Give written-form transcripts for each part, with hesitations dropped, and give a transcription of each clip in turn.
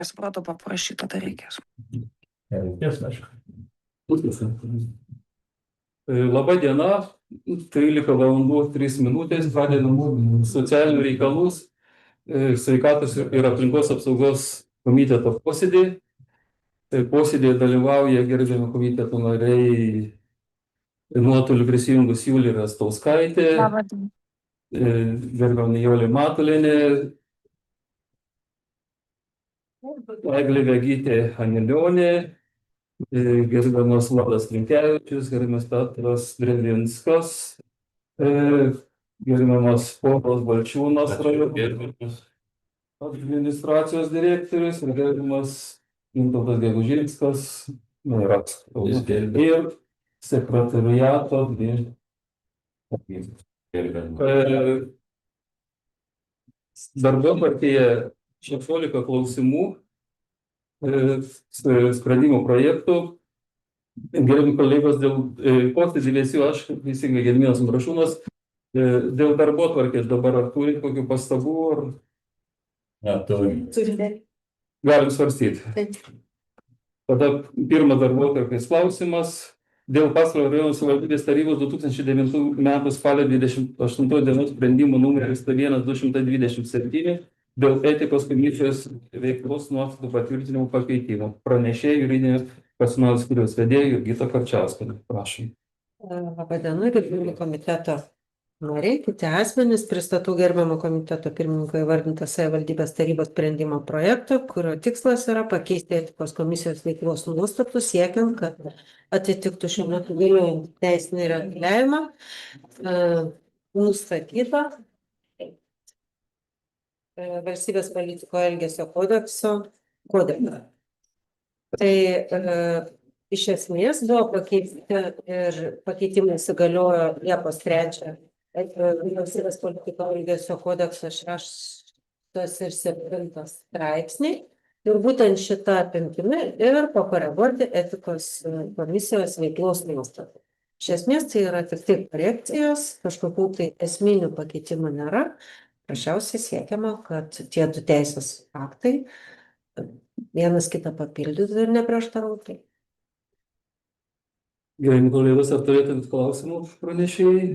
Supratau, paprašyta, tai reikės. Reikės, aišku. Labą dieną, 13 valandų 3 minutės, pradedam socialinių reikalų, sveikatos ir aplinkos apsaugos komiteto posėdį. Posėdėje dalyvauja gerbiami komiteto nariai nuotoliu prisijungus Julija Rastauskaitė, gerbiama Nijolė Matulienė, Eglė Vegytė Anilionė, gerbiamas Vladas Linkevičius, gerbiamas Petras Drevinskas, gerbiamas Povilas Balčiūnas, administracijos direktorius, ir gerbiamas Gintautas Gegužinskas, ir sekretariato darbotvarkėje 16 klausimų, sprendimo projektų. Gerbiami kolegos, dėl posėdžių vėsiu aš, teisingai Gediminas Umbrašūnas, dėl darbotvarkės dabar ar turit kokių pastabų? Turime. Galim svarstyti. Tada pirmas darbotvarkės klausimas. Dėl Pasvalio rajono savivaldybės tarybos 2009 m. spalio 28 dienos sprendimo numeris 1227 dėl etikos komisijos veiklos nuostatų patvirtinimo pakeitimo. Pranešė juridinės personalo skyriaus vedėja Jurgita Karčiauskienė. Prašom. Labą dieną, gerbiami komiteto nariai, kiti asmenys. Pristatau gerbiamo komiteto pirmininko įvardintą savivaldybės tarybos sprendimo projektą, kurio tikslas yra pakeisti etikos komisijos veiklos nuostatų siekiant, kad atitiktų šiuo metu galiojantį teisinį reguliavimą nustatytą valstybės politiko elgesio kodekso. Tai iš esmės buvo pakeisti ir pakeitimai įsigaliojo Liepos 3 valstybės politiko elgesio kodekso 6 ir 7 straipsniai. Ir būtent šitą apimtimi ir pakoreguoti etikos komisijos veiklos nuostatą. Iš esmės tai yra tik tai korekcijos, kažkokių tai esminių pakeitimų nėra. Prašiausiai siekiama, kad tie du teisės aktai vienas kitą papildytų ir neprieštarautų. Gerbiami kolegos, ar turėtumėt klausimų pranešėjai?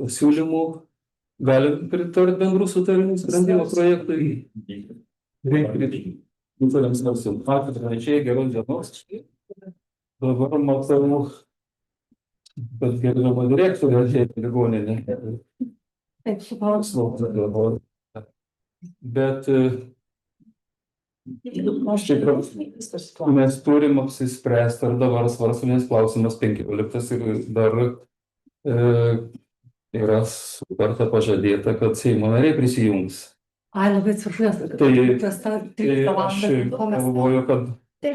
Siūlymų? Galim pritarti bendrų sutarimų sprendimo projektui? Nutarėm svarstyti. Ačiū pranešėjai, geros dienos. Dabar matau, kad gerbiama direktorė atėjo į ligoninę. Bet mes turim apsispręsti, ar dabar svarstomės klausimas 15 ir dar yra kartą pažadėta, kad Seimo nariai prisijungs. Labai atsiprašau, Tai aš galvoju, kad... Tai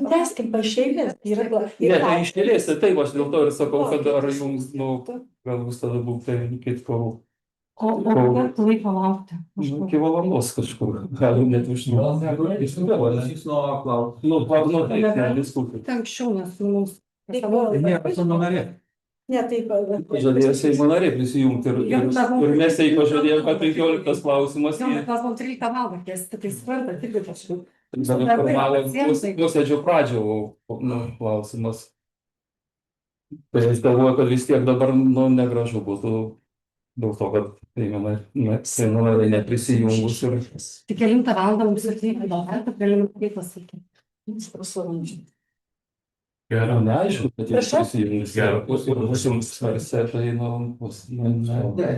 tęskim pašėlės. Ne, tai išėlės, taip aš dėl to ir sakau, kad ar jums, gal bus tada būtų kitko... O kiek laiko laukti? Iki valandos kažkur, galim net užnuoti. Tai anksčiau, nes mums... Ne, taip. Pažadėjo Seimo nariai prisijungti ir mes tai pažadėjom, kad 15 klausimas. Mes buvom 13 valandą, tai svarba, irgi kažkaip. Posėdžio pradžio klausimas. Tai aš galvoju, kad vis tiek dabar negražu būtų dėl to, kad Seimo nariai neprisijungus. Tik kelintą valandą mums atvyko, kad galim kaip pasakyti. Gerai, neaišku, kad jis prisijungus. Ir jums svarse, tai bus... Antrai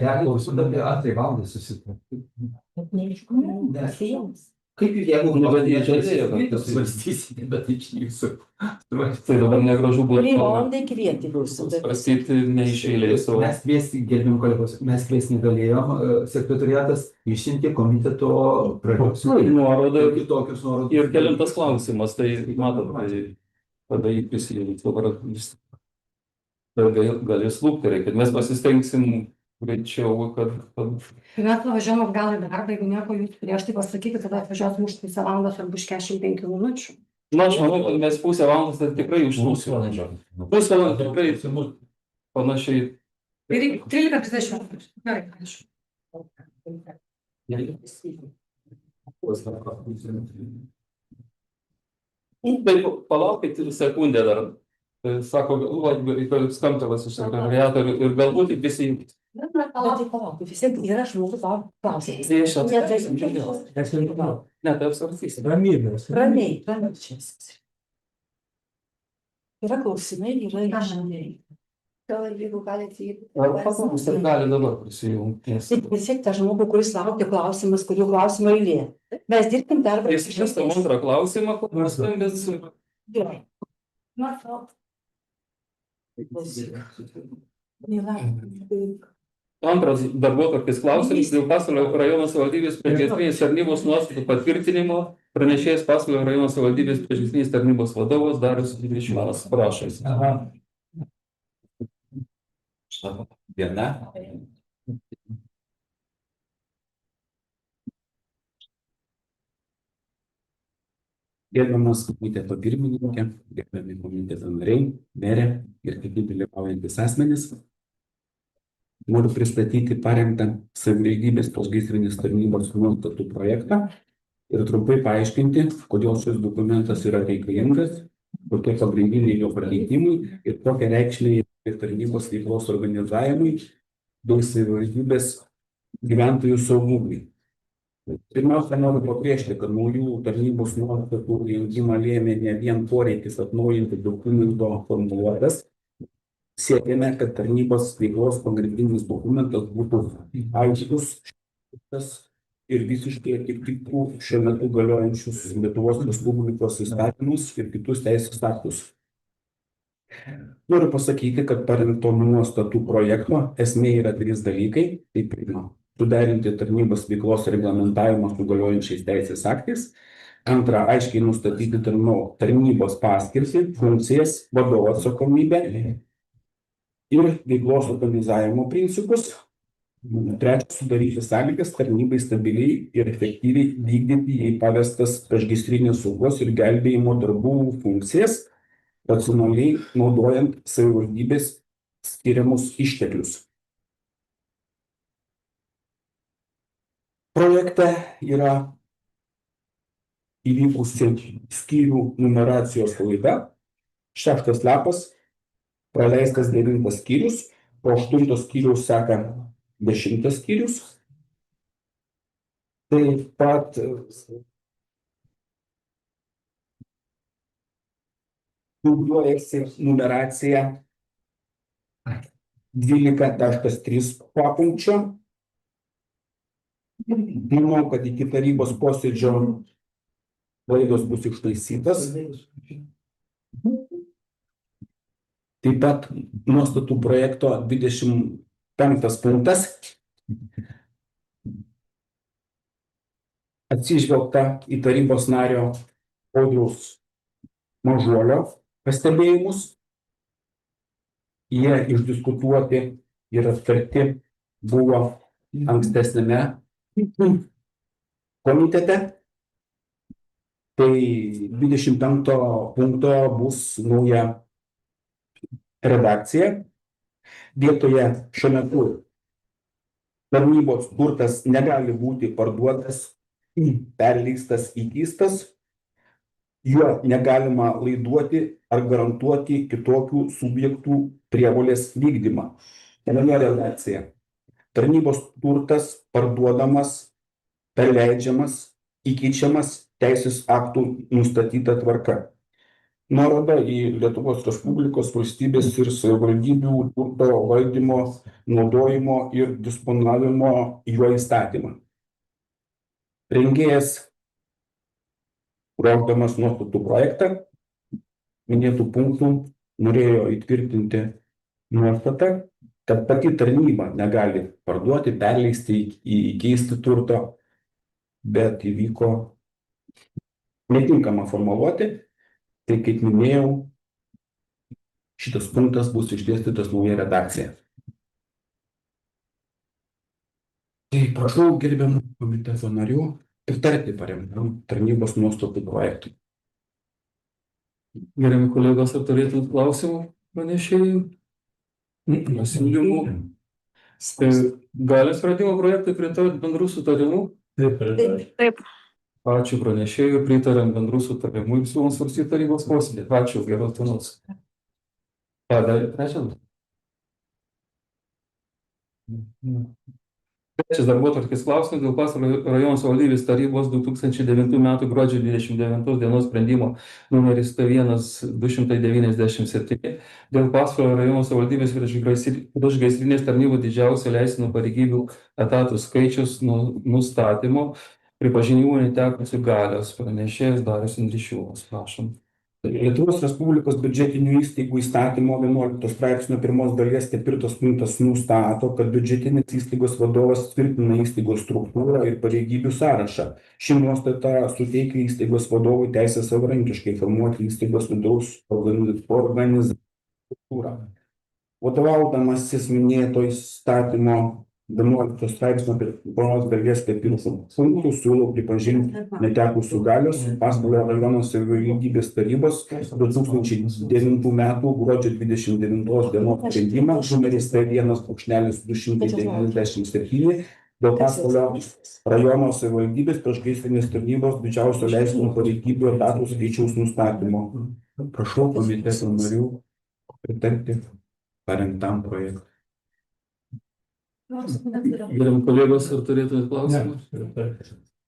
valandai susitikti. Bet neaišku, nesijungs. Kaip jeigu svarstysite, bet iš jūsų. Tai dabar negražu būtų svarstyti ne iš eilės. Mes kviesti, gerbim kolegos, mes kviesti negalėjom, sekretariatas išsiuntė komiteto nuorodą ir kelintas klausimas, tai matot, tada jį prisijungti, dabar galės lūkti, kad mes pasistengsim greičiau, kad... Mes važiuojam atgal į darbą, jeigu nieko jūs prieš tai pasakykit, tada atvažiuosim už 3 valandos arba už 45 minučių. Na, aš manau, kad mes pusę valandos tai tikrai užtrūsim. Pusę valandos tikrai panašiai. Ir 13:30. Gerai, aišku. Tai palaukit sekundę dar. Sako, skambtelas iš sekretariato ir galbūt tik visi. Palauk, vis tiek yra žmogus klausimas. Ne, tai apsvarstysim. Ramybės. Ramiai. Yra klausimai, yra iššūkiai. Gal jeigu galite jį Paklausti, ar gali dabar prisijungti. Vis tiek tą žmogų, kuris laukia klausimas, kurių klausimų eilė. Mes dirbkim darbą. Jis išvestam antrą klausimą, kur mes skambės. Gerai. Antras darbotvarkės klausimas dėl Pasvalio rajono savivaldybės priešgaisrinės tarnybos nuostatų patvirtinimo. Pranešėjas Pasvalio rajono savivaldybės priešgaisrinės tarnybos vadovas Darius Dvišmanas. Prašau. Diena. Gerbiamas komiteto pirmininkė, gerbiami komiteto nariai, merė ir kiti dalyvaujantys asmenys. Noriu pristatyti parengtą savivaldybės priešgaisrinės tarnybos nuostatų projektą ir trumpai paaiškinti, kodėl šis dokumentas yra reikalingas, kokie pagrindiniai jo pakeitimai ir kokią reikšmę tarnybos veiklos organizavimui bei savivaldybės gyventojų saugumui. Pirmiausia, noriu pabrėžti, kad naujų tarnybos nuostatų rengimą lėmė ne vien poreikis atnaujinti dokumento formuluotes. Siekėme, kad tarnybos veiklos pagrindinis dokumentas būtų aiškus ir visiškai atitiktų šiuo metu galiojančius Lietuvos Respublikos įstatymus ir kitus teisės aktus. Noriu pasakyti, kad parengto nuostatų projekto esmė yra 3 dalykai. Tai pirma, suderinti tarnybos veiklos reglamentavimą su galiojančiais teisės aktais. Antra, aiškiai nustatyti tarnybos paskirtį, funkcijas, vadovo atsakomybę ir veiklos organizavimo principus. Trečia, sudaryti sąlygas tarnybai stabiliai ir efektyviai vykdyti jai pavestas priešgaisrinės saugos ir gelbėjimo darbų funkcijas, racionaliai naudojant savivaldybės skiriamus išteklius. Projekte yra įvykusi skyrių numeracijos klaida. 6 lapas, praleistas 9 skyrius, po 8 skyrius seka 10 skyrius. Taip pat dubliuojasi numeracija 12.3 papunkčio. Manau, kad iki tarybos posėdžio klaidos bus ištaisytas. Taip pat nuostatų projekto 25 punktas. Atsižvelgta į tarybos nario Audriaus Mažuolio pastebėjimus. Jie išdiskutuoti ir aptarti buvo ankstesnėme komitete. Tai 25 punkto bus nauja redakcija. Vietoje šiuo metu tarnybos turtas negali būti parduotas, perleistas, įkeistas. Juo negalima laiduoti ar garantuoti kitokių subjektų prievolės vykdymą. Nauja redakcija. Tarnybos turtas parduodamas, perleidžiamas, įkeičiamas teisės aktų nustatyta tvarka. Nuoroda į Lietuvos Respublikos valstybės ir savivaldybių turto valdymo, naudojimo ir disponavimo juo įstatymą. Rengėjas, ruošdamas nuostatų projektą, minėtų punktų norėjo įtvirtinti nuostatą, kad pati tarnyba negali parduoti, perleisti, įkeisti turto, bet įvyko netinkama formuluoti. Tai, kaip minėjau, šitas punktas bus išdėstytas nauja redakcija. Tai prašau gerbiamų komiteto narių pritarti paremtam tarnybos nuostatų projektui. Gerbiami kolegos, ar turėtumėt klausimų pranešėjų? Pasiūlymų? Galim sprendimo projektui pritarti bendrų sutarimų? Taip. Ačiū pranešėjui, pritarėm bendrų sutarimų ir siūlom svarstyti tarybos posėdį. Ačiū, geros dienos. Trečias. Trečias darbotvarkės klausimas dėl Pasvalio rajono savivaldybės tarybos 2009 m. gruodžio 29 dienos sprendimo numeris T1-297 dėl Pasvalio rajono savivaldybės priešgaisrinės tarnybos didžiausio leistinų pareigybių etatų skaičius nustatymo pripažinimų netekusių galios. Pranešėjas Darius Indrišiūnas. Prašom. Lietuvos Respublikos biudžetinių įstaigų įstatymo 11 straipsnio 1 dalies 4 punktas nustato, kad biudžetinės įstaigos vadovas tvirtina įstaigos struktūrą ir pareigybių sąrašą. Ši nuostata suteikia įstaigos vadovui teisę savarankiškai formuoti įstaigos vidaus organizaciją. Vadovaudamasis minėto įstatymo 11 straipsnio 1 dalies 4 punktų siūlau pripažinti netekusių galios Pasvalio rajono savivaldybės tarybos 2009 m. gruodžio 29 dienos sprendimą numeris T1-297 dėl Pasvalio rajono savivaldybės priešgaisrinės tarnybos didžiausio leistinų pareigybių etatų skaičiaus nustatymo. Prašau komiteto narių pritarti parengtam projektui. Geram kolegos, ar turėtumėt klausimų?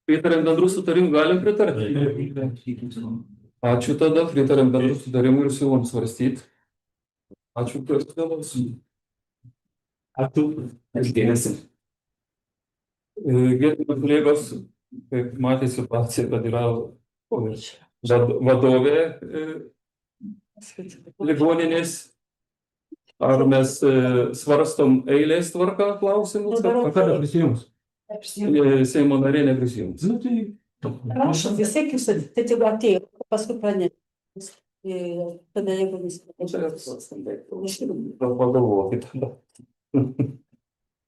Pritarėm bendrų sutarimų, galim pritarti? Ačiū tada, pritarėm bendrų sutarimų ir siūlom svarstyti. Ačiū, kolegos. Ačiū. Gerbiami kolegos, kaip matė situaciją, kad yra vadovė ligoninės. Ar mes svarstom eilės tvarką klausimus? Kada prisijungs? Seimo narė neprisijungs. Prašom, vis tiek jūs tai tik atėjo, paskui pranešės. Tada jeigu vis Pagalvokit.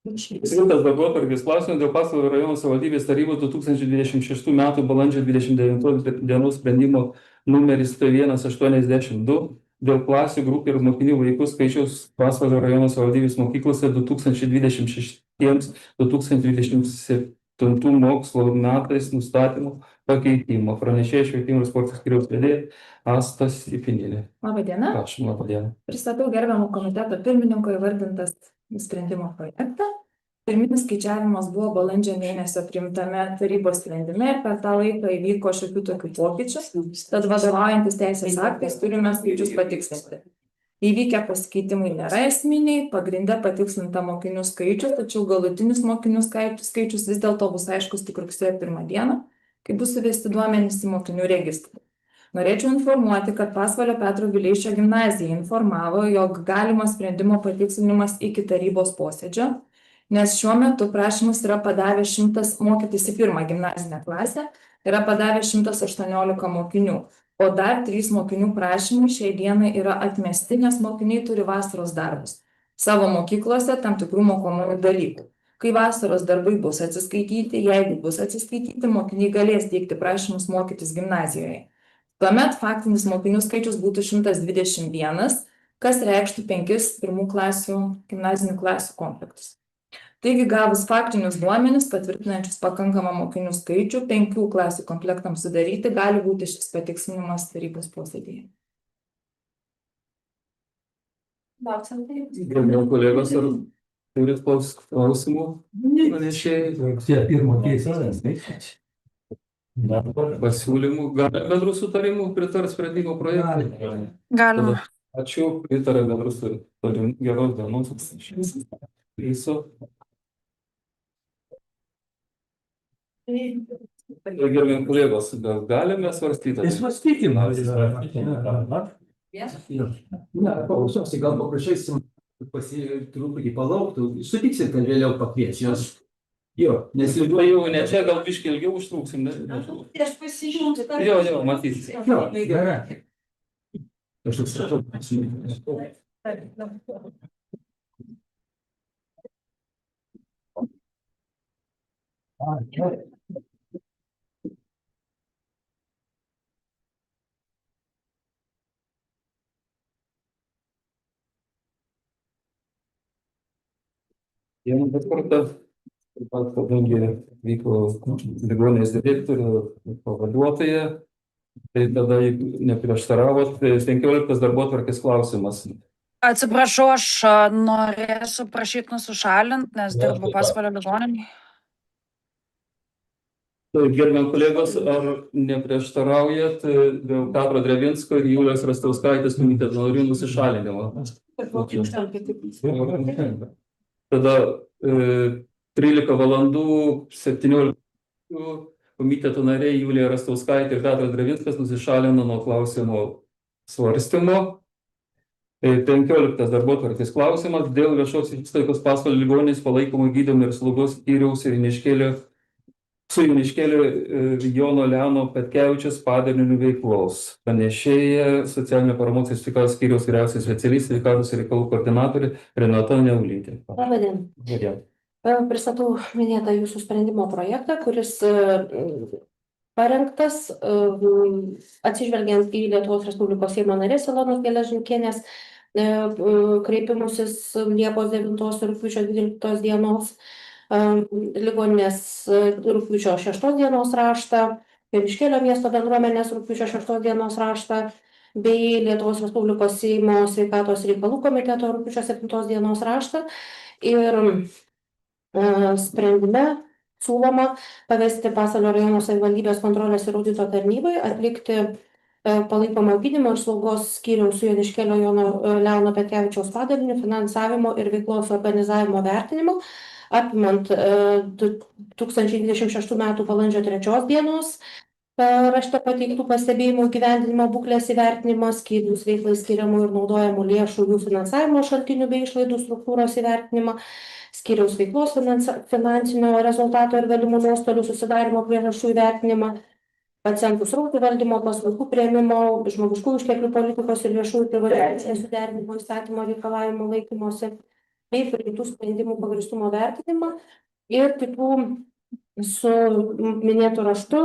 Skirtas darbotvarkės klausimas dėl Pasvalio rajono savivaldybės tarybos 2026 m. balandžio 29 dienos sprendimo numeris T1-82 dėl klasių, grupių ir mokinių vaikų skaičiaus Pasvalio rajono savivaldybės mokyklose 2026-2027 mokslo metais nustatymo pakeitimo. Pranešėja švietimo ir sporto skyriaus vedėja Asta Stipinienė. Labą dieną. Prašom, labą dieną. Pristatau gerbiamo komiteto pirmininko įvardintas sprendimo projektą. Pirminis skaičiavimas buvo balandžio mėnesio priimtame tarybos sprendime ir per tą laiką įvyko šiokių tokių pokyčių. Tad vadovaujantis teisės aktais turime skaičius patikslinti. Įvykę pasikeitimai nėra esminiai, pagrinde patikslinta mokinių skaičius, tačiau galutinis mokinių skaičius vis dėlto bus aiškus tik rugsėjo 1 dieną, kai bus suvesti duomenys į mokinių registrą. Norėčiau informuoti, kad Pasvalio Petro Vileišio gimnazija informavo, jog galimas sprendimo patikslinimas iki tarybos posėdžio, nes šiuo metu prašymus yra padavę 100 mokytis į pirmą gimnazinę klasę, yra padavę 118 mokinių, o dar 3 mokinių prašymai šiai dienai yra atmesti, nes mokiniai turi vasaros darbus savo mokyklose tam tikrų mokomųjų dalykų. Kai vasaros darbai bus atsiskaityti, jeigu bus atsiskaityti, mokiniai galės teikti prašymus mokytis gimnazijoje. Tuomet faktinis mokinių skaičius būtų 121, kas reikštų 5 pirmų klasių gimnazinių klasių komplektus. Taigi, gavus faktinius duomenis, patvirtinančius pakankamą mokinių skaičių, 5 klasių komplektams sudaryti, gali būti šis patikslinimas tarybos posėdėje. Gerbiami kolegos, ar turit klausimų? Pranešėjai. Pirmo keisas. Pasiūlymų, bendrų sutarimų pritars sprendimo projektui. Galima. Ačiū, pritarė bendrų sutarimų. Geros dienos. Viso. Gerbiami kolegos, galime svarstyti? Svarstykime. Ne, paklausiausiai, gal paprašysim truputį palauktų. Sutiksit, kad vėliau pakvies jos. Jo, nes Jau ne čia, gal biškį ilgiau užtruksim. Aš pasijungsiu. Jo, matysit. jo, gerai. Aš tik supratau. Vieną kartą Taip pat, kadangi vyko ligoninės direktorių pavaduotoja, tai tada, jeigu neprieštaravot, 15 darbotvarkės klausimas. Atsiprašau, aš norėsiu prašyti nusišalint, nes dirbu Pasvalio ligoninėje. Tai gerbiam kolegos, ar neprieštaraujat dėl Petro Drevinsko ir Julijos Rastauskaitės komiteto narių nusišalinimo? Tada 13 valandų 17 komiteto nariai Julija Rastauskaitė ir Petras Drevinskas nusišalino nuo klausimo svarstymo. 15 darbotvarkės klausimas dėl viešos įstaigos Pasvalio ligoninės palaikomų gydymo ir slaugos skyriaus ir su Joniškėlio Jono Leono Petkevičiaus padalinio veiklos. Pranešėja socialinio paramos ir sveikatos skyriaus vyriausioji specialistė, sveikatos reikalų koordinatorė Renata Neulytė. Labą dieną. Pristatau minėtą jūsų sprendimo projektą, kuris parengtas atsižvelgiant į Lietuvos Respublikos Seimo narės Ilonos Geležinkienės kreipimusis Liepos 9 ir rugpjūčio 12 dienos, ligoninės rugpjūčio 6 dienos raštą, Joniškėlio miesto bendruomenės rugpjūčio 6 dienos raštą, bei Lietuvos Respublikos Seimo sveikatos reikalų komiteto rugpjūčio 7 dienos raštą. Ir sprendime siūloma pavesti Pasvalio rajono savivaldybės kontrolės ir audito tarnybai atlikti palaikomo gydymo ir slaugos skyriaus su Joniškėlio Jono Leono Petkevičiaus padaliniu finansavimo ir veiklos organizavimo vertinimo, apimant 2026 m. balandžio 3 dienos rašte pateiktų pastebėjimų įgyvendinimo būklės įvertinimo, skyriaus veiklai skiriamų ir naudojamų lėšų jų finansavimo šaltinių bei išlaidų struktūros įvertinimą, skyriaus veiklos finansinio rezultato ir galimų nuostolių susidarymo priežasčių įvertinimą, pacientų srautų valdymo, paslaugų priėmimo, žmogiškųjų išteklių politikos ir viešųjų privačių suderinimo įstatymo reikalavimų laikymosi, bei kitų sprendimų pagrįstumo vertinimą ir kitų su minėtu raštu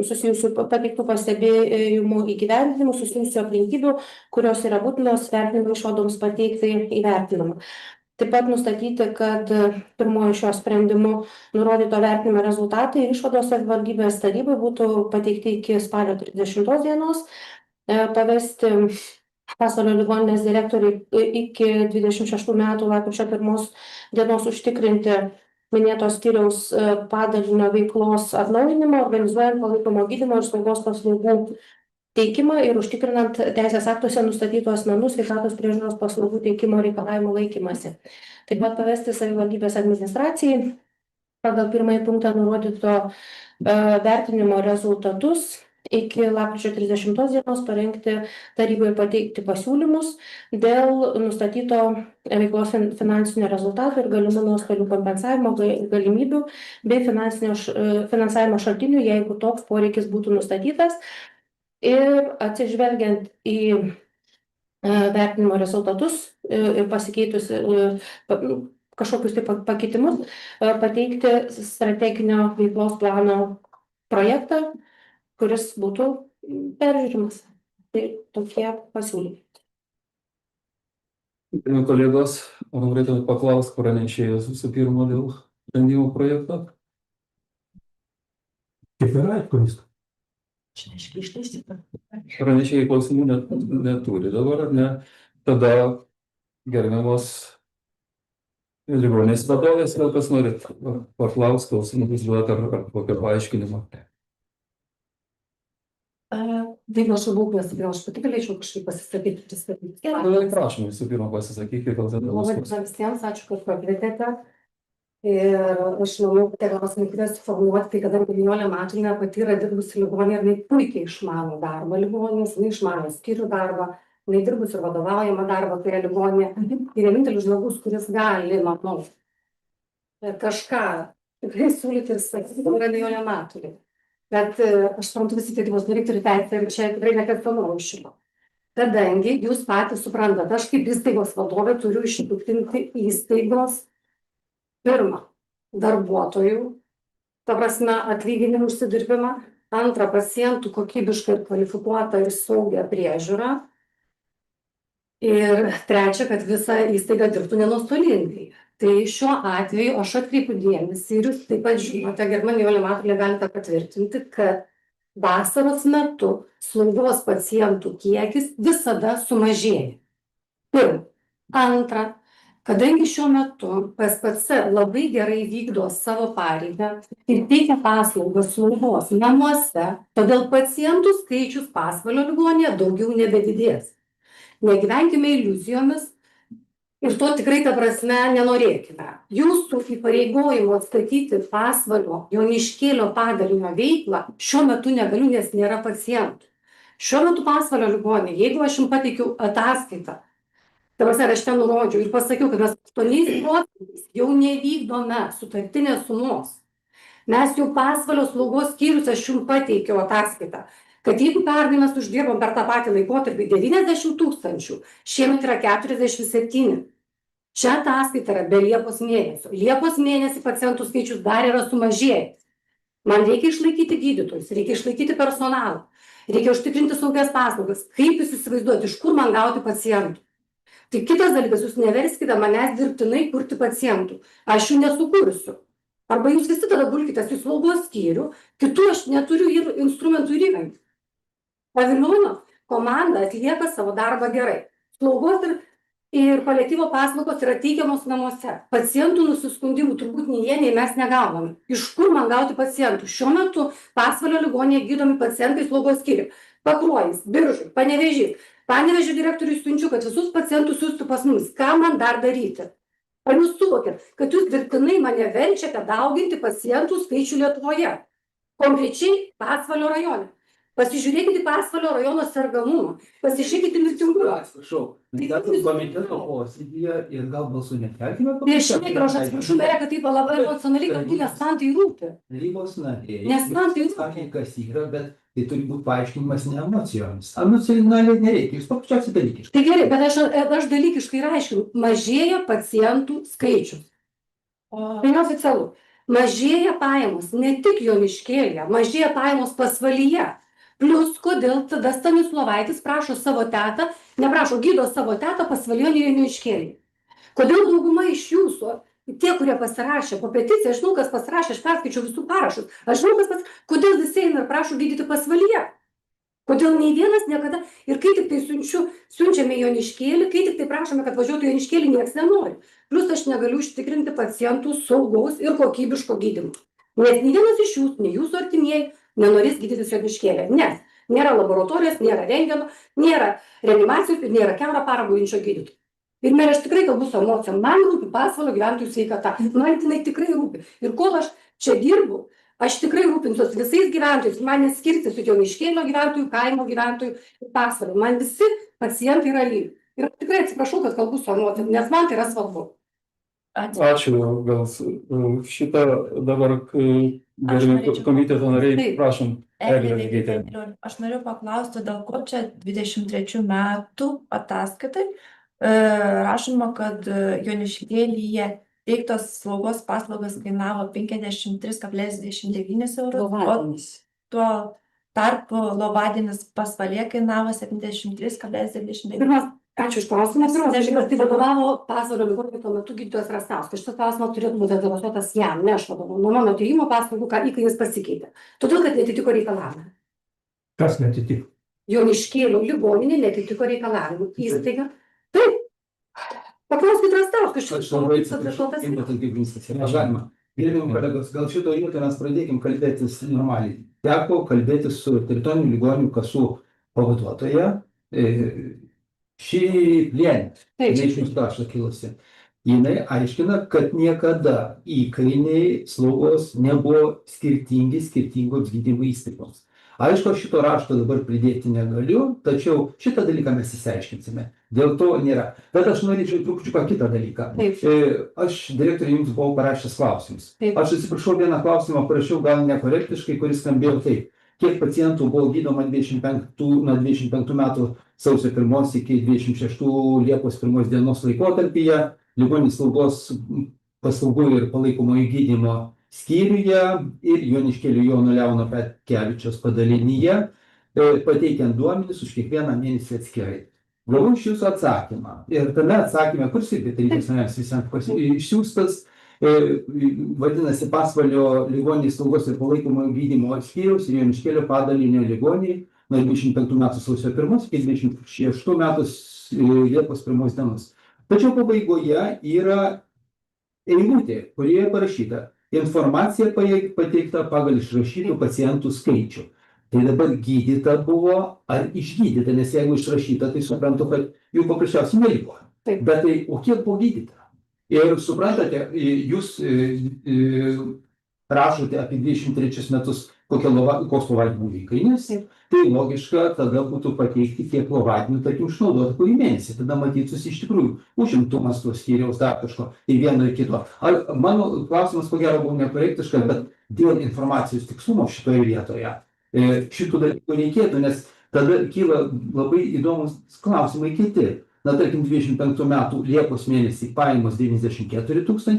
susijusių pateiktų pastebėjimų įgyvendinimų, susijusių aplinkybių, kurios yra būtinos vertinimo išvadoms pateikti įvertinimą. Taip pat nustatyti, kad pirmojo šio sprendimu nurodyto vertinimo rezultatai ir išvados savivaldybės tarybai būtų pateikti iki spalio 30 dienos, pavesti Pasvalio ligoninės direktoriai iki 26 metų lapkričio 1 dienos užtikrinti minėtos skyriaus padalinio veiklos atnaujinimą, organizuojant palaikomo gydymo ir slaugos paslaugų teikimą ir užtikrinant teisės aktuose nustatytų asmenų sveikatos priežiūros paslaugų teikimo reikalavimų laikymasi. Taip pat pavesti savivaldybės administracijai pagal pirmąjį punktą nurodyto vertinimo rezultatus iki lapkričio 30 dienos parengti tarybai pateikti pasiūlymus dėl nustatyto veiklos finansinio rezultato ir galimų nuostolių kompensavimo galimybių bei finansavimo šaltinių, jeigu toks poreikis būtų nustatytas. Ir atsižvelgiant į vertinimo rezultatus ir pasikeitus kažkokius taip pakeitimus, pateikti strateginio veiklos plano projektą, kuris būtų peržiūrimas. Tai tokie pasiūlymai. Kolegos, ar norėtumėte paklausti pranešėjos visų pirma dėl sprendimo projekto? Kaip yra, kuris? Pranešėjai klausimų neturi dabar, ar ne? Tada gerbiamos ligoninės vadovės, gal kas norit paklausti, klausimų užduoti ar kokią paaiškinimą? Veiklos būklės, gal aš pati galėčiau kažkaip pasisakyti, pristatyti. Prašom, visų pirma pasisakyti, gal tada Visiems ačiū, kad pakvietėte. Ir aš manau, kad tie klausimai turės suformuoti, tai kadangi Nijolė Mačienė pati yra dirbusi ligoninėje ir jinai puikiai išmano darbą ligoninės, jinai išmano skyrių darbą, jinai dirbusi ir vadovaujama darbą toje ligoninėje. Ir vienintelis žmogus, kuris gali, manau, kažką tikrai siūlyti ir sakyti, yra Nijolė Mačienė. Bet aš suprantu, visi tarybos nariai turi teisę ir čia tikrai nekvestionuoju šito. Kadangi jūs patys suprantate, aš kaip įstaigos vadovė turiu ištikrinti įstaigos pirmą darbuotojų, ta prasme atlyginimų užsidirbimą, antrą pacientų kokybišką ir kvalifikuotą ir saugią priežiūrą ir trečią, kad visa įstaiga dirbtų nenuostolingai. Tai šiuo atveju aš atkreipiu dėmesį ir jūs taip pat žinote, gerbiama Nijolė Matulė, galite patvirtinti, kad vasaros metu slaugos pacientų kiekis visada sumažėja. Pirma. Antra, kadangi šiuo metu PSPC labai gerai vykdo savo pareigą ir teikia paslaugas slaugos namuose, todėl pacientų skaičius Pasvalio ligoninėje daugiau nebedidės. Negyvenkime iliuzijomis ir to tikrai ta prasme nenorėkime. Jūsų įpareigojimo atstatyti Pasvalio Joniškėlio padalinio veiklą šiuo metu negaliu, nes nėra pacientų. Šiuo metu Pasvalio ligoninė, jeigu aš jums pateikiau ataskaitą, dabar aš ten nurodžiau ir pasakiau, kad mes 8% jau nevykdome sutartinės sumos. Mes jau Pasvalio slaugos skyrius, aš jums pateikiau ataskaitą, kad jeigu pernai mes uždirbom per tą patį laikotarpį 90 000, šiemet yra 47. Čia ataskaita yra be Liepos mėnesio. Liepos mėnesį pacientų skaičius dar yra sumažėjęs. Man reikia išlaikyti gydytojus, reikia išlaikyti personalą, reikia užtikrinti saugias paslaugas. Kaip jūs įsivaizduojate, iš kur man gauti pacientų? Tai kitas dalykas, jūs neverskite manęs dirbtinai kurti pacientų. Aš jų nesukursiu. Arba jūs visi tada gulkitės į slaugos skyrių, kitų aš neturiu ir instrumentų ir įrankių. Paviljono komanda atlieka savo darbą gerai. Slaugos ir paliatyvo paslaugos yra teikiamos namuose. Pacientų nusiskundimų turbūt nei jie, nei mes negauname. Iš kur man gauti pacientų? Šiuo metu Pasvalio ligoninėje gydomi pacientai slaugos skyrių. Pakruojis, Biržai, Panevėžys. Panevėžio direktoriui siunčiu, kad visus pacientus siųstų pas mus. Ką man dar daryti? Ar jūs suvokėt, kad jūs dirbtinai mane verčiate dauginti pacientų skaičių Lietuvoje? Konkrečiai Pasvalio rajone. Pasižiūrėkite į Pasvalio rajono sergamumą. Pasižiūrėkite mirtingumą. Atsiprašau, dar komiteto posėdyje ir gal balsų nekelkime. Prieš aš atsiprašau, merė, kad taip labai emocionaliai, kad nes man tai rūpi. Tarybos nariai. Nes man tai sakė, kas yra, bet tai turi būti paaiškinimas ne emocijomis. Emocionaliai nereikia, jūs paprasčiausiai dalykiškai. Tai gerai, bet aš dalykiškai ir aiškinu, mažėja pacientų skaičius. Tai neoficialu. Mažėja pajamos, ne tik Joniškėlyje, mažėja pajamos Pasvalyje. Plius, kodėl tada Stanislovaitis prašo savo tetą, neprašo, gydo savo tetą Pasvalyje Joniškėlyje. Kodėl dauguma iš jūsų, tie, kurie pasirašė po peticiją, aš žinau, kas pasirašė, aš perskaičiau visų parašus, aš žinau, kas pasirašė, kodėl visi eina ir prašo gydyti Pasvalyje? Kodėl nei vienas niekada, ir kai tik tai siunčiame Joniškėlį, kai tik tai prašome, kad važiuotų Joniškėlį, nieks nenori. Plius aš negaliu užtikrinti pacientų saugaus ir kokybiško gydymo. Nes nei vienas iš jūsų, nei jūsų artimieji nenorės gydytis Joniškėlį, nes nėra laboratorijos, nėra rentgeno, nėra reanimacijos ir nėra kiaurą parą gulinčio gydytojo. Ir man aš tikrai kalbu su emocijom, man rūpi Pasvalio gyventojų sveikata, man jinai tikrai rūpi. Ir kol aš čia dirbu, aš tikrai rūpinsiuos visais gyventojais, man neskirti su Joniškėlio gyventojų, kaimo gyventojų ir Pasvalio. Man visi pacientai yra lygiai. Ir tikrai atsiprašau, kad kalbu su emocijom, nes man tai yra svarbu. Ačiū, gal šitą dabar gerbiami komiteto nariai, prašom. Aš noriu paklausti, dėl ko čia 23 metų ataskaitai rašoma, kad Joniškėlyje teiktos slaugos paslaugas kainavo 53,29 eurus, o tuo tarpu Lovadienis Pasvalyje kainavo 73,99. Pirmas, ačiū iš klausimą. Tai vadovavo Pasvalio ligoninei tuo metu gydytojas Rastauskas. Šitas klausimas turėtų būti adresuotas jam, ne aš vadovau. Nuo mano atėjimo paslaugų įkainis pasikeitė. Todėl, kad netitiko reikalavimų. Kas netitiko? Joniškėlio ligoninė netitiko reikalavimų. Įstaiga. Taip. Paklauskit Rastauskas. Aš labai atsiprašau, kaip viskas yra galima. Gerbiami kolegos, gal šito vietoj mes pradėkim kalbėtis normaliai. Teko kalbėtis su teritorinių ligoninių kasų pavaduotoja. Ši Lienė, iš mūsų taško kilusi, jinai aiškina, kad niekada įkainiai slaugos nebuvo skirtingos gydymo įstaigoms. Aišku, šito rašto dabar pridėti negaliu, tačiau šitą dalyką mes įsiaiškinsime. Dėl to nėra. Bet aš norėčiau trupučiuką kitą dalyką. Aš direktoriui jums buvau parašęs klausimus. Aš atsiprašau, vieną klausimą parašiau gal nekorektiškai, kuris skambėjo taip. Kiek pacientų buvo gydoma nuo 25 metų sausio 1 iki 26 Liepos 1 dienos laikotarpyje, ligoninės slaugos paslaugų ir palaikomojo gydymo skyriuje ir Joniškėlio Jono Leono Petkevičiaus padalinyje, pateikiant duomenis už kiekvieną mėnesį atskirai. Gavau iš jūsų atsakymą. Ir tame atsakyme, kuris irgi tarybos nariams visiems išsiųstas, vadinasi, Pasvalio ligoninės slaugos ir palaikomo gydymo skyriaus ir Joniškėlio padalinio ligoniai nuo 25 metų sausio 1 iki 26 metų Liepos 1 dienos. Tačiau pabaigoje yra eilutė, kurioje parašyta informacija pateikta pagal išrašytų pacientų skaičių. Tai dabar gydyta buvo ar išgydyta, nes jeigu išrašyta, tai suprantu, kad jų paprasčiausiai neliko. Taip. Bet tai, o kiek buvo gydyta? Ir suprantate, jūs rašote apie 23 metus, koks lovadinių įkainis, tai logiška tada būtų pateikti, kiek lovadinių, tarkim, išnaudota kurį mėnesį. Tada matytųsi iš tikrųjų užimtumas tos skyriaus dar kažko, tai vieno ir kito. Mano klausimas, ko gero, buvo nekorektiškas, bet dėl informacijos tikslumo šitoje vietoje šitų dalykų reikėtų, nes tada kyla labai įdomus klausimai kiti. Na, tarkim, 25 metų Liepos mėnesį pajamos 94 000,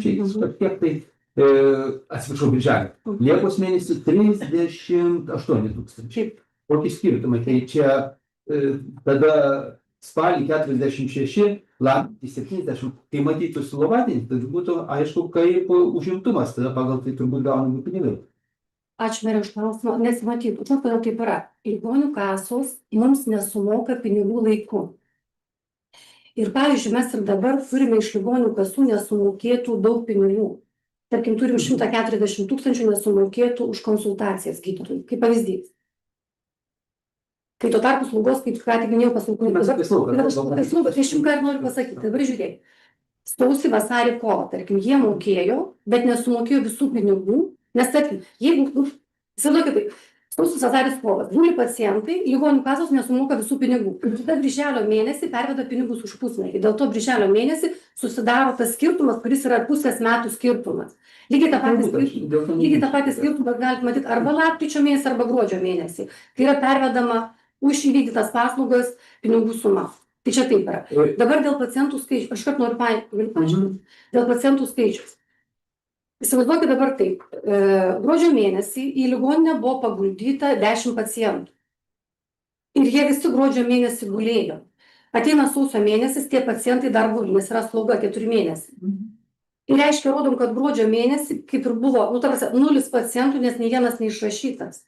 kiek tai, atsiprašau, birželį. Liepos mėnesį 38 000. Kokie skirtumai? Tai čia tada spalį 46, lapkritį 70. Kai matytųsi lovadinį, tai būtų aišku, kaip užimtumas, tada pagal tai turbūt gaunami pinigai. Ačiū merė už klausimą, nesimatytų. Žinot, kodėl taip yra. Ligonių kasos mums nesumoka pinigų laiku. Ir pavyzdžiui, mes ir dabar turime iš ligonių kasų nesumokėtų daug pinigų. Tarkim, turim 140 000 nesumokėtų už konsultacijas gydytojų, kaip pavyzdys. Kai tuo tarpu slaugos, kaip ką tik minėjau, paslaugų. Tai aš jums ką noriu pasakyti. Dabar žiūrėk. Sausį, vasarį, kovą, tarkim, jie mokėjo, bet nesumokėjo visų pinigų. Nes, tarkim, jeigu, įsivaizduokit, sausis, vasaris, kovas, guli pacientai, ligonių kasos nesumoka visų pinigų. Tada birželio mėnesį perveda pinigus už pusmetį. Dėl to birželio mėnesį susidaro tas skirtumas, kuris yra pusės metų skirtumas. Lygiai tą patį skirtumą galite matyti arba lapkričio mėnesį, arba gruodžio mėnesį, kai yra pervedama už įvykdytas paslaugas pinigų suma. Tai čia taip yra. Dabar dėl pacientų skaičių, aš noriu paaiškinti. Dėl pacientų skaičius. Įsivaizduokit dabar taip, gruodžio mėnesį į ligoninę buvo paguldyta 10 pacientų. Ir jie visi gruodžio mėnesį gulėjo. Ateina sausio mėnesis, tie pacientai dar guli, nes yra slauga 4 mėnesiai. Ir reiškia, rodom, kad gruodžio mėnesį, kaip ir buvo, 0 pacientų, nes nei vienas neišrašytas.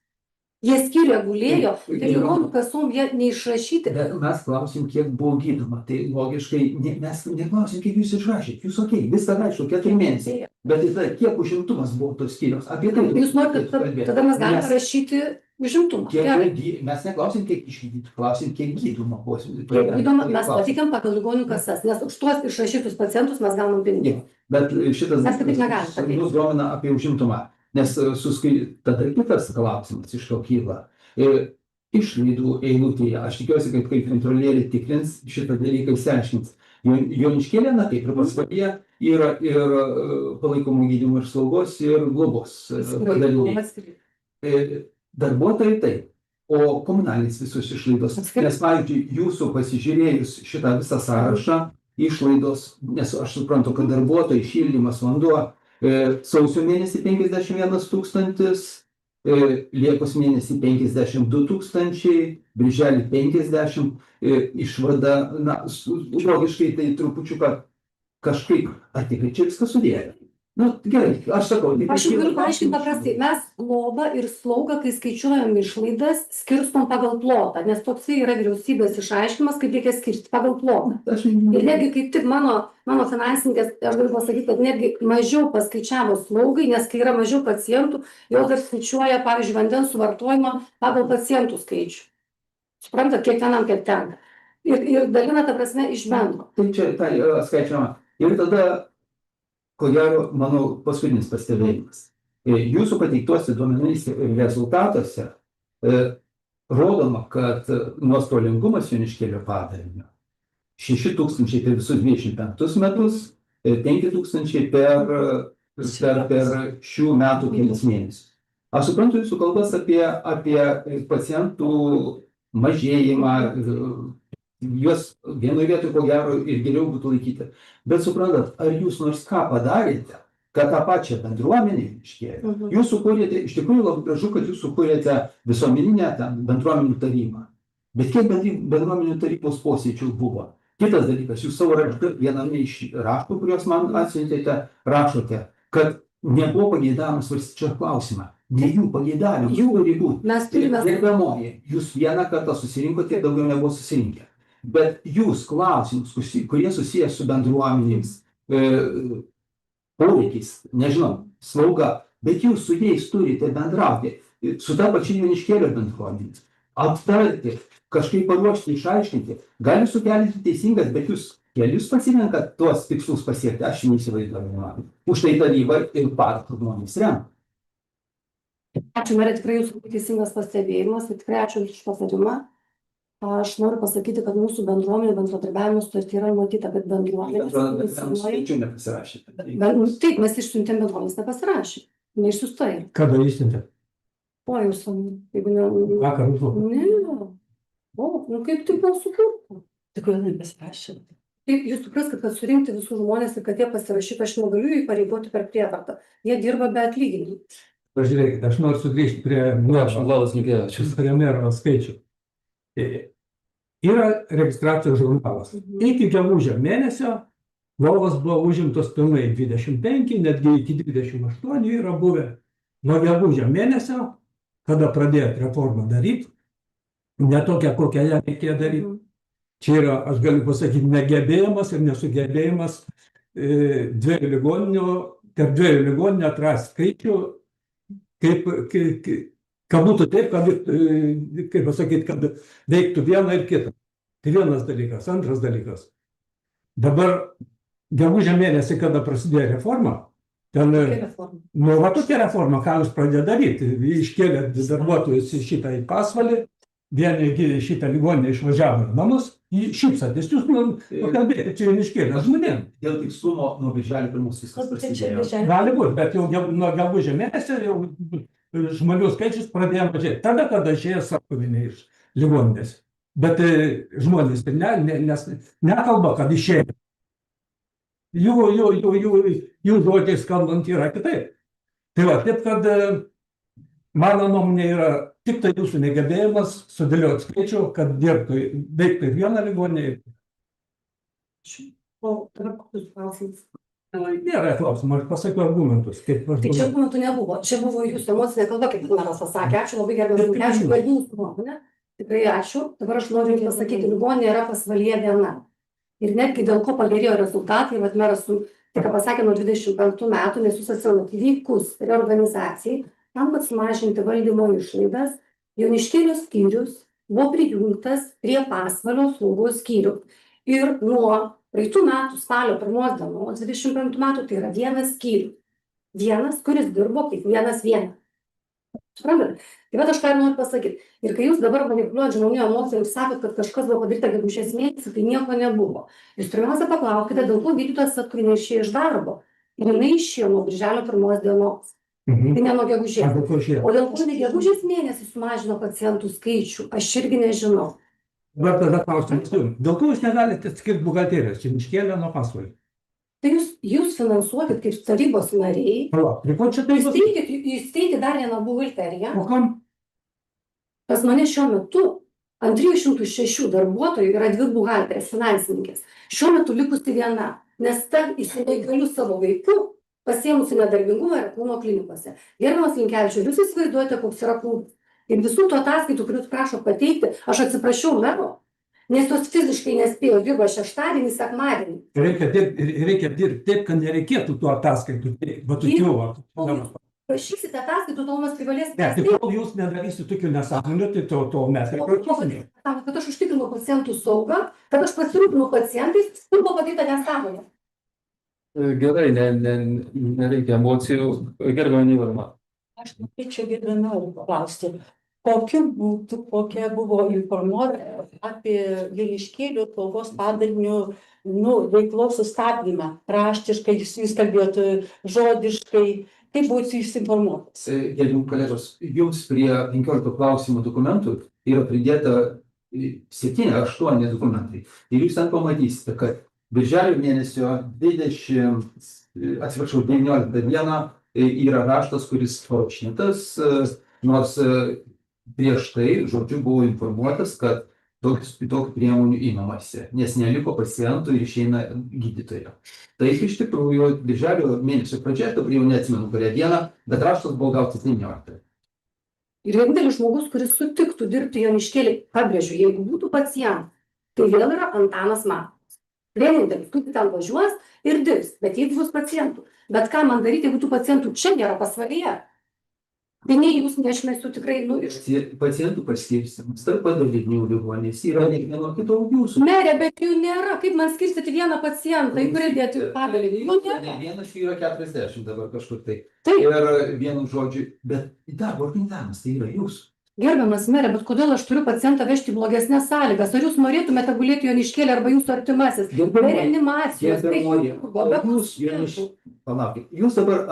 Jie skyriuje gulėjo, tai ligonių kasom jie neišrašyti. Bet mes klausim, kiek buvo gydoma. Tai logiškai, mes neklausim, kiek jūs išrašėt. Jūs okei, viską aišku, 4 mėnesiai. Bet tada kiek užimtumas buvo tos skyriaus? Apie tai jūs norite, tada mes galime rašyti užimtumą. Mes neklausim, kiek išgydytų, klausim, kiek gydoma buvo. Gydoma mes patikėm pagal ligonių kasas, nes už tuos išrašytus pacientus mes gaunam pinigų. Bet šitas mes kitaip negalim pateikti. Mus domina apie užimtumą. Nes tada kitas klausimas iš to kyla. Išlaidų eilutėje, aš tikiuosi, kad kaip kontrolieriai tikrins, šitą dalyką išsiaiškins. Joniškėlė, na taip, ir Pasvalyje yra ir palaikomų gydymo ir slaugos ir globos padaliniai. Darbuotojai taip, o komunalinės visos išlaidos. Nes, pavyzdžiui, jūsų pasižiūrėjus šitą visą sąrašą išlaidos, nes aš suprantu, kad darbuotojai, šildymas, vanduo, sausio mėnesį 51 000, Liepos mėnesį 52 000, birželį 50, išvada, na, logiškai tai trupučiuką kažkaip, ar tikrai čia viską sudėjo. Na, gerai, aš sakau. Aš jau galiu paaiškinti paprastai, mes globą ir slaugą, kai skaičiuojam išlaidas, skirstom pagal plotą, nes toksai yra vyriausybės išaiškinimas, kaip reikia skirti pagal plotą. Ir netgi kaip tik mano finansininkės, aš galiu pasakyti, kad netgi mažiau paskaičiavo slaugai, nes kai yra mažiau pacientų, jau dar skaičiuoja, pavyzdžiui, vandens suvartojimą pagal pacientų skaičių. Suprantat, kiekvienam kiek tenka. Ir dalina, ta prasme, iš bendro. Tai čia tai skaičiama. Ir tada, ko gero, mano paskutinis pastebėjimas. Jūsų pateiktuose duomenys rezultatuose rodoma, kad nuostolingumas Joniškėlio padalinio 6 000 per visus 25 metus, 5 000 per šių metų kelis mėnesius. Aš suprantu jūsų kalbas apie pacientų mažėjimą, juos vienoje vietoje, ko gero, ir geriau būtų laikyti. Bet suprantat, ar jūs nors ką padarėte, kad tą pačią bendruomenę iškėlė? Jūs sukūrėte, iš tikrųjų labai gražu, kad jūs sukūrėte visuomeninę bendruomenių tarybą. Bet kiek bendruomenių tarybos posėdžių buvo? Kitas dalykas, jūs savo rašte, viename iš raštų, kuriuos man atsiuntėte, rašote, kad nebuvo pageidavimas svarstyti šio klausimą. Ne jų pageidavimų, jų turi būti. Mes turime. Gerbiamoji, jūs vieną kartą susirinkote, daugiau nebuvo susirinkę. Bet jūs klausimus, kurie susijęs su bendruomenėmis, poreikiais, nežinau, slauga, bet jūs su jais turite bendrauti, su ta pačia Joniškėlio bendruomenėmis, aptarti, kažkaip paruošti, išaiškinti, gali sukelti teisingas, bet jūs kelius pasirenkat tuos tikslus pasiekti, aš neįsivaizduoju. Už tai taryba ir partijų žmonės remia. Ačiū, merė, tikrai jūsų teisingas pastebėjimas, tai tikrai ačiū už patarimą. Aš noriu pasakyti, kad mūsų bendruomenė bendradarbiavimo sutarty yra numatyta, kad bendruomenė. Skaičių nepasirašėte. Taip, mes išsiuntėm bendruomenės nepasirašė. Neišsiųsta yra. Kada išsiuntėte? O, jūs, jeigu ne. Vakar užvakar. Ne. O, nu kaip tik buvo sukurta. Tikrai nepasirašė. Taip, jūs supraskite, kad surinkti visus žmonės ir kad jie pasirašytų, aš negaliu jų įpareigoti per prievartą. Jie dirba be atlyginimų. Pažiūrėkite, aš noriu sugrįžti prie mero skaičių. Yra registracijos žurnalas. Iki gegužio mėnesio lovos buvo užimtos pilnai 25, netgi iki 28 yra buvę. Nuo gegužio mėnesio, kada pradėjot reformą daryti, ne tokią, kokią ją reikėjo daryti. Čia yra, aš galiu pasakyti, negebėjimas ir nesugebėjimas tarp dviejų ligoninių atrasti skaičių, kad būtų taip, kaip pasakyti, kad veiktų vieną ir kitą. Tai vienas dalykas. Antras dalykas. Dabar gegužio mėnesį, kada prasidėjo reforma, ten, va tokia reforma, ką jūs pradėjo daryti, iškėlė darbuotojus į šitą į pasvalį, vieni šitą ligoninę išvažiavo į namus, šypsatės, jūs pakalbėkite, čia Joniškėlė žmonėm. Dėl tikslumo nuo birželio 1 viskas prasidėjo. Gali būti, bet jau nuo gegužio mėnesio jau žmonių skaičius pradėjo mažėti. Tada, kada išėjo sarkoviniai iš ligoninės. Bet žmonės nekalba, kad išėjo. Jų žodžiai skambant yra kitaip. Tai va, taip, kad mano nuomonė yra tik tai jūsų negebėjimas sudėlioti skaičių, kad veiktų ir vieną ligoninę. O dabar kokius klausimus? Nėra klausimų, aš pasakiau argumentus. Tai čia argumentų nebuvo. Čia buvo jūsų emocinė kalba, kaip meras pasakė. Ačiū labai gerbiamas, ačiū, kad jūsų nuomonė. Tikrai ačiū. Dabar aš noriu jums pasakyti, ligoninė yra pasvalyje viena. Ir netgi dėl ko pagerėjo rezultatai, vat meras tik pasakė nuo 25 metų, nes jūs atsimenat vykus reorganizacijai, tam, kad sumažinti valdymo išlaidas, Joniškėlio skyrius buvo prijungtas prie Pasvalio slaugos skyrių. Ir nuo praeitų metų spalio 1 dienos 25 metų tai yra vienas skyrius. Vienas, kuris dirbo kaip vienas. Suprantate? Tai bet aš ką noriu pasakyti. Ir kai jūs dabar manipuliuojat žmonių emociją ir sakot, kad kažkas buvo padaryta gegužės mėnesį, tai nieko nebuvo. Jūs pirmiausia paklaukite, dėl ko gydytojas atkūrinė išėjo iš darbo. Ir jinai išėjo nuo birželio 1 dienos. Tai ne nuo gegužės. O dėl ko ne gegužės mėnesį sumažino pacientų skaičių, aš irgi nežinau. Dabar tada klausimas, dėl ko jūs negalite atskirti buhalterijos Joniškėlio nuo Pasvalio? Tai jūs finansuokit kaip tarybos nariai, įsteikit dar vieną buhalteriją. O kam? Pas mane šiuo metu ant 306 darbuotojų yra 2 buhalterės, finansininkės. Šiuo metu likusi viena, nes ta įsivaigaliu savo vaikų pasiėmusi nedarbingumą ir kūno klinikose. Gerbiamas Linkevičius, jūs įsivaizduojate, koks yra klubas. Ir visų tų ataskaitų, kuriuos prašo pateikti, aš atsiprašau mero, nes jos fiziškai nespėjo, dirba šeštadienį, sekmadienį. Reikia dirbti taip, kad nereikėtų tų ataskaitų. Prašysite ataskaitų, tol mes privalėsime. Ne, tik kol jūs nedarysite tokių nesąmonių, tai to mes neprašysime. Kad aš užtikrinu pacientų saugą, kad aš pasirūpinu pacientais, kur buvo padaryta nesąmonė. Gerai, nereikia emocijų. Gerbiamą Nivarmą. Aš norėčiau gerbiamą paklausti, kokia buvo informuota apie Joniškėlio slaugos padalinio veiklos sustabdymą. Raštiškai, jūs kalbėjote žodiškai. Kaip buvo jūs informuotas? Gerbiami kolegos, jums prie 15 klausimų dokumentų yra pridėta 7-8 dokumentai. Ir jūs ten pamatysite, kad birželio mėnesio 19 dieną yra raštas, kuris parašytas, nors prieš tai, žodžiu, buvo informuotas, kad tokių priemonių įmamasi, nes neliko pacientų ir išeina gydytojo. Taip iš tikrųjų, birželio mėnesio pradžioje, dabar jau neatsimenu kurią dieną, bet raštas buvo gautas 19. Ir vienintelis žmogus, kuris sutiktų dirbti Joniškėlį, pabrėžiu, jeigu būtų pacientas, tai vėl yra Antanas Matas. Vienintelis, tu ten važiuos ir dirbs, bet jeigu bus pacientų. Bet ką man daryti, jeigu tų pacientų čia nėra pasvalyje? Tai nei jūs nešmėsiu tikrai, iš... Pacientų paskirstymas tarp padalinių ligoninės yra ne vieno kito jūsų. Merė, bet jų nėra. Kaip man skirstyti vieną pacientą, į kurį dėti padalinį? Ne, vienas jų yra 40 dabar kažkur tai. Ir vienu žodžiu, bet darbo organizavimas tai yra jūsų. Gerbiamas merė, bet kodėl aš turiu pacientą vežti į blogesnės sąlygas? Ar jūs norėtumėte gulėti Joniškėlį arba jūsų artimasis? Be reanimacijos, Palaukit, jūs dabar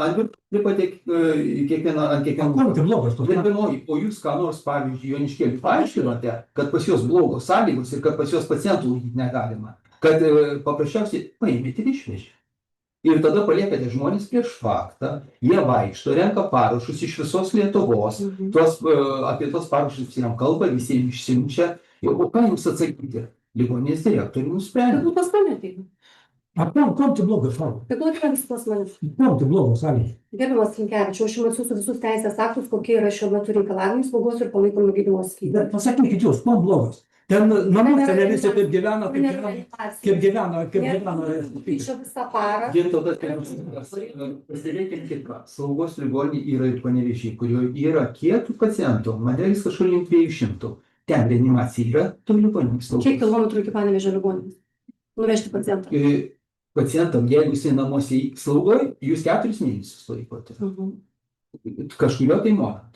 lipote ant kiekvieno. O jūs ką nors, pavyzdžiui, Joniškėlį paaiškinote, kad pas juos blogos sąlygos ir kad pas juos pacientų laikyti negalima. Kad paprasčiausiai paimėte ir išvežė. Ir tada paliekate žmonės prieš faktą, jie vaikšto, renka parašus iš visos Lietuvos, apie tos parašus visiems kalba, visiems išsiunčia. O ką jums atsakyti? Ligoninės direktorių nusprendė. Tai pas mane taip. Kom tai blogos sąlygos? Tai kodėl yra pas mane? Kom tai blogos sąlygos? Gerbiamas Rinkevičiau, aš jums atsiųsiu visus teisės aktus, kokie yra šiuo metu reikalavimai slaugos ir palaikomų gydymo skyriuje. Pasakykit jūs, kom blogos? Ten namuose ne visi taip gyvena, kaip gyvena. Čia visą parą. Pasidarykime kitką. Slaugos ligoninė yra ir Panevėžyje, kurioje yra kiek pacientų, mandelis kažkur link 200. Ten reanimacija yra, tu ligoninės slaugos. Kiek kilometrų iki Panevėžio ligoninės? Nuvežti pacientą. Pacientam, jeigu jisai namuose slaugoja, jūs 4 mėnesius laikote. Kažkurio tai momentu.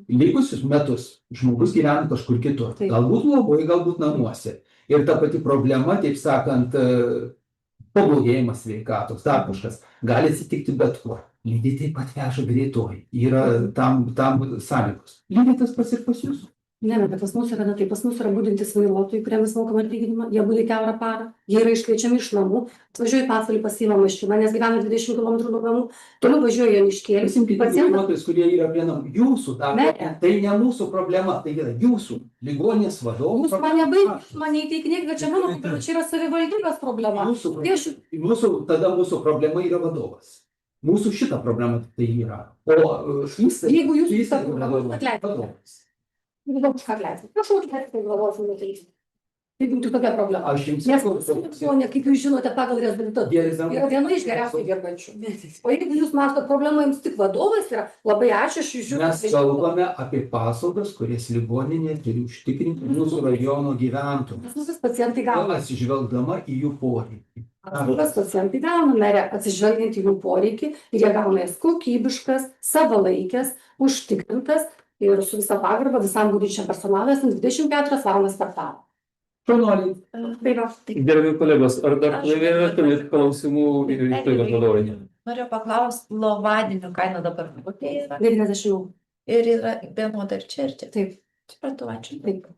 Likusius metus žmogus gyvena kažkur kitur. Galbūt globoje, galbūt namuose. Ir ta pati problema, taip sakant, pablogėjimas sveikatos, dar kažkas, gali atsitikti bet kur. Lygiai taip pat veža greitoji. Yra tam sąlygos. Lygiai tas pats ir pas jūs. Ne, bet pas mus yra ne taip, pas mus yra budintys vairuotojai, kuriems mokama atlyginimą, jie budi kiaurą parą, jie yra iškviečiami iš namų, atvažiuoja į Pasvalį, pasiima mašiną, nes gyvena 20 km nuo namų, toliau važiuoja Joniškėlį. Vairuotojus, kurie yra prie namų, jūsų darbo, tai ne mūsų problema, tai yra jūsų ligoninės vadovų. Jūs mane baigit, mane įteikinėk, bet čia mano, čia yra savivaldybės problema. Tada mūsų problema yra vadovas. Mūsų šita problema tai yra. O jeigu jūs šitą problemą atleidžiate. Prašau, atleiskite galvos nuteikti. Jeigu tik tokia problema. Nes kaip jūs žinote, pagal rezultatus yra viena iš geriausiai dirbančių. O jeigu jūs masto problemą, jums tik vadovas yra, labai ačiū, aš jūs žiūrėjau. Mes kalbame apie paslaugas, kurias ligoninė turi užtikrinti mūsų rajono gyventojams. Visus pacientai gauna. Atsižvelgdama į jų poreikį. Pacientai gauna, merė, atsižvelgiant į jų poreikį, ir jie gauna jas kokybiškas, savalaikės, užtikrintas ir su visa pagarba visam budinčiam personalas 24 valandas per parą. Šaunuoliai. Gerbiami kolegos, ar dar turėtumėt klausimų įstaigos vadovai? Noriu paklausti, lovadienių kaina dabar kokia yra? 90 eurų. Ir yra vienoda ir čia, ir čia. Taip. Supratau, ačiū. Taip.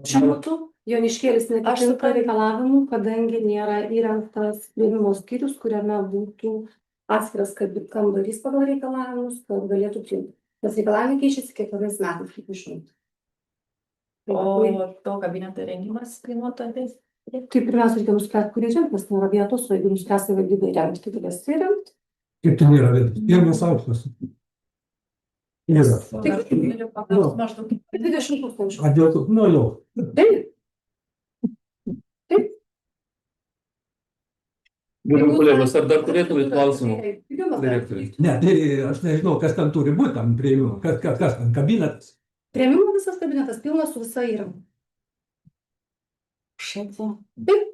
Šiuo metu Joniškėlis neatitinka reikalavimų, kadangi nėra įrengtas priėmimo skyrius, kuriame būtų atskiras kambarys pagal reikalavimus, kad galėtų priimti. Tas reikalavimai keičiasi kiekvienais metais, kaip žinote. O to kabineto rengimas kainuotų apie? Tai pirmiausia, reikia nuspręsti, kurį remti, nes nėra vietos, o jeigu nuspręsti valdybą įrengti, tai galės įrengti. Kaip ten yra vietos? Pirmas aukštas. Yra. Galiu paklausti maždaug 20 000. A dėl to, jau. Taip. Gerbiami kolegos, ar dar turėtumėt klausimų? Direktoriui. Ne, tai aš nežinau, kas ten turi būti tam priėmimo, kas ten kabinetas. Priėmimo visas kabinetas pilnas su visa įranga. Taip.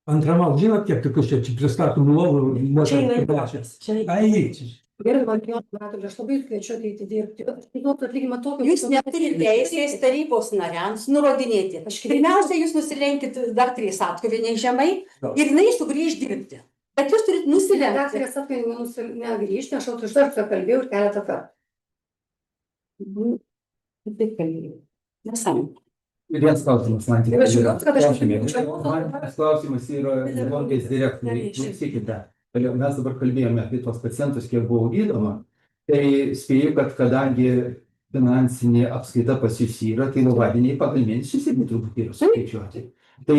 Antram, žinot, kiek tokius čia pristatomų lovų? Gerbiamą Matulį, aš labai kviečiu ateiti dirbti. Jūs neturite teisės tarybos nariams nurodinėti. Pirmiausia, jūs nusilenkit dar 3 atkovieniai žemai ir jinai sugrįž dirbti. Bet jūs turite nusilenkti. Daktarės atkovieniai negrįžti, aš iš karto kalbėjau ir keletą kartų. Taip kalbėjau. Nesam. Vienas klausimas, man tik. Vienas klausimas yra ligoninės direktoriui. Klausykite. Mes dabar kalbėjome apie tos pacientus, kiek buvo gydoma, tai spėju, kad kadangi finansinė apskaita pas jūs yra, tai lovadieniai pagal mėnesius irgi turbūt yra suskaičiuoti. Tai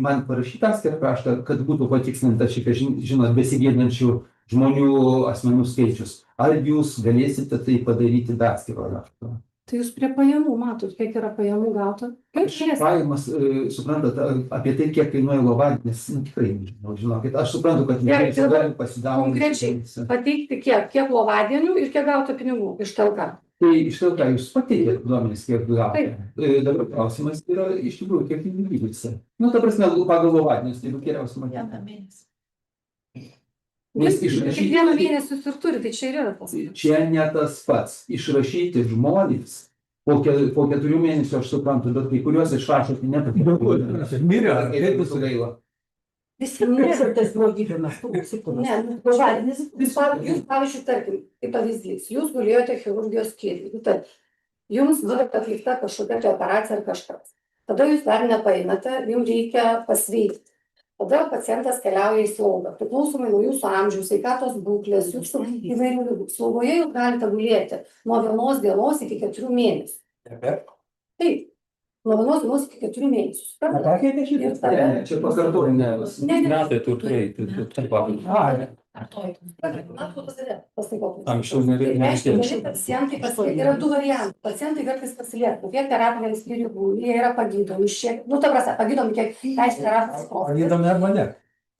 man parašyta atskirą raštą, kad būtų patikslinta šiek tiek, žinot, besigėdinančių žmonių asmenų skaičius. Ar jūs galėsite tai padaryti be atskiro rašto? Tai jūs prie pajamų matot, kiek yra pajamų gauta? Pajamas, suprantat, apie tai, kiek kainuoja lovadienis, tikrai nežinau, žinokit. Aš suprantu, kad Gerai, jūs galim pasidalinti. Konkrečiai pateikti kiek lovadienių ir kiek gauta pinigų iš talka. Tai iš to, ką jūs pateikėt duomenys, kiek gauta. Dabar klausimas yra iš tikrųjų, kiek pinigų vyksta. Nu, ta prasme, pagal lovadienius, tai geriausia matyti. Nes Kiekvieną mėnesį jūs ir turi, tai čia ir yra tas. Čia ne tas pats. Išrašyti žmonės po 4 mėnesių, aš suprantu, bet kai kuriuos išrašyti nepatiko. Mirė, Kaip bus gaila? Visi mirė tas nuogydymas. Ne, lovadienis, jūs pavyzdžiui, tarkim, kaip pavyzdys, jūs gulėjote chirurgijos skyriuje, tad jums buvo atlikta kažkokia tai operacija ar kažkas. Tada jūs dar nepaeinate, jums reikia pasveikti. Tada pacientas keliauja į slaugą, priklausomai nuo jūsų amžiaus, sveikatos būklės, jūsų įvairių ligų. Slaugoje jūs galite gulėti nuo 1 dienos iki 4 mėnesių. Taip, nuo 1 dienos iki 4 mėnesių. Čia pakartoju, Metai tu turėjai, tu pavyzdžiui. Anksčiau nereikėjo. Pacientai yra 2 variantai. Pacientai kartais pasilieka, kiek terapijos skyrių, jie yra pagydomi šiek, ta prasme, pagydomi kiek teisės terapijos profilio. Pagydomi arba ne.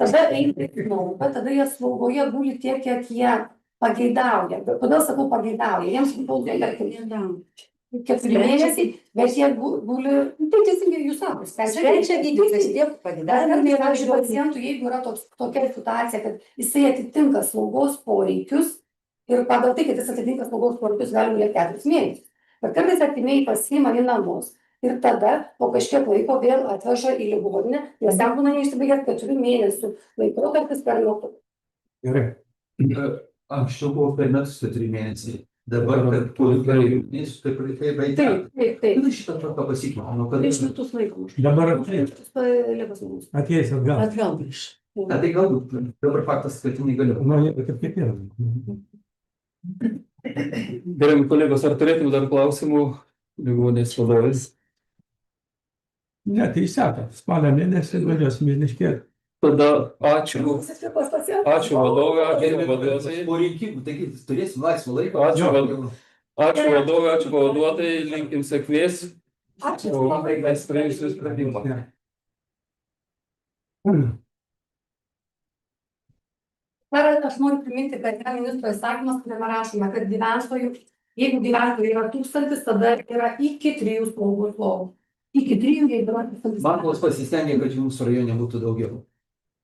Tada eina į slaugą, tada jie slaugoje guli tiek, kiek jie pageidauja. Kodėl sakau pageidauja? Jiems tarkim 4 mėnesiai, bet jie guli, tai teisingai jūs sakote, Sprendžia gydytojas, tiek pageidauja. pavyzdžiui, pacientų, jeigu yra tokia situacija, kad jisai atitinka slaugos poreikius ir pagal tai, kad jis atitinka slaugos poreikius, gali gulėti 4 mėnesius. Bet kartais artimieji pasiima į namus ir tada po kažkiek laiko vėl atveža į ligoninę, nes ten būna neišsibaigęs 4 mėnesių laikotarpis per metus. Gerai. Anksčiau buvo per metus 4 mėnesiai. Dabar, kad po 4 mėnesių, tai baigė. Taip. Kada šitą tvarką pasikeitė? Prieš metus laiko. Dabar Liepos mėnesį. ateis atgal. Atgal grįš. Na, tai galbūt dabar faktas, kad jinai galėjo. Nu, kaip kiekvienas. Gerbiami kolegos, ar turėtume dar klausimų ligoninės vadovės? Ne, tai seka. Spalio mėnesį važiuosim Miškėlį. Tada ačiū vadovė, ačiū vadovai. Po rinkimų, taigi turėsim laisvą laiką. Ačiū vadovė, ačiū pavaduotojai, linkim sėkmės. Ačiū. Mes priimsim sprendimą. Dar aš noriu priminti, kad yra ministro įsakymas, kuriame rašome, kad gyventojų, jeigu gyventojų yra 1000, tada yra iki 3 slaugos lovų. Iki 3, jeigu yra 1000. Matos pasistengė, kad jūsų rajone būtų daugiau.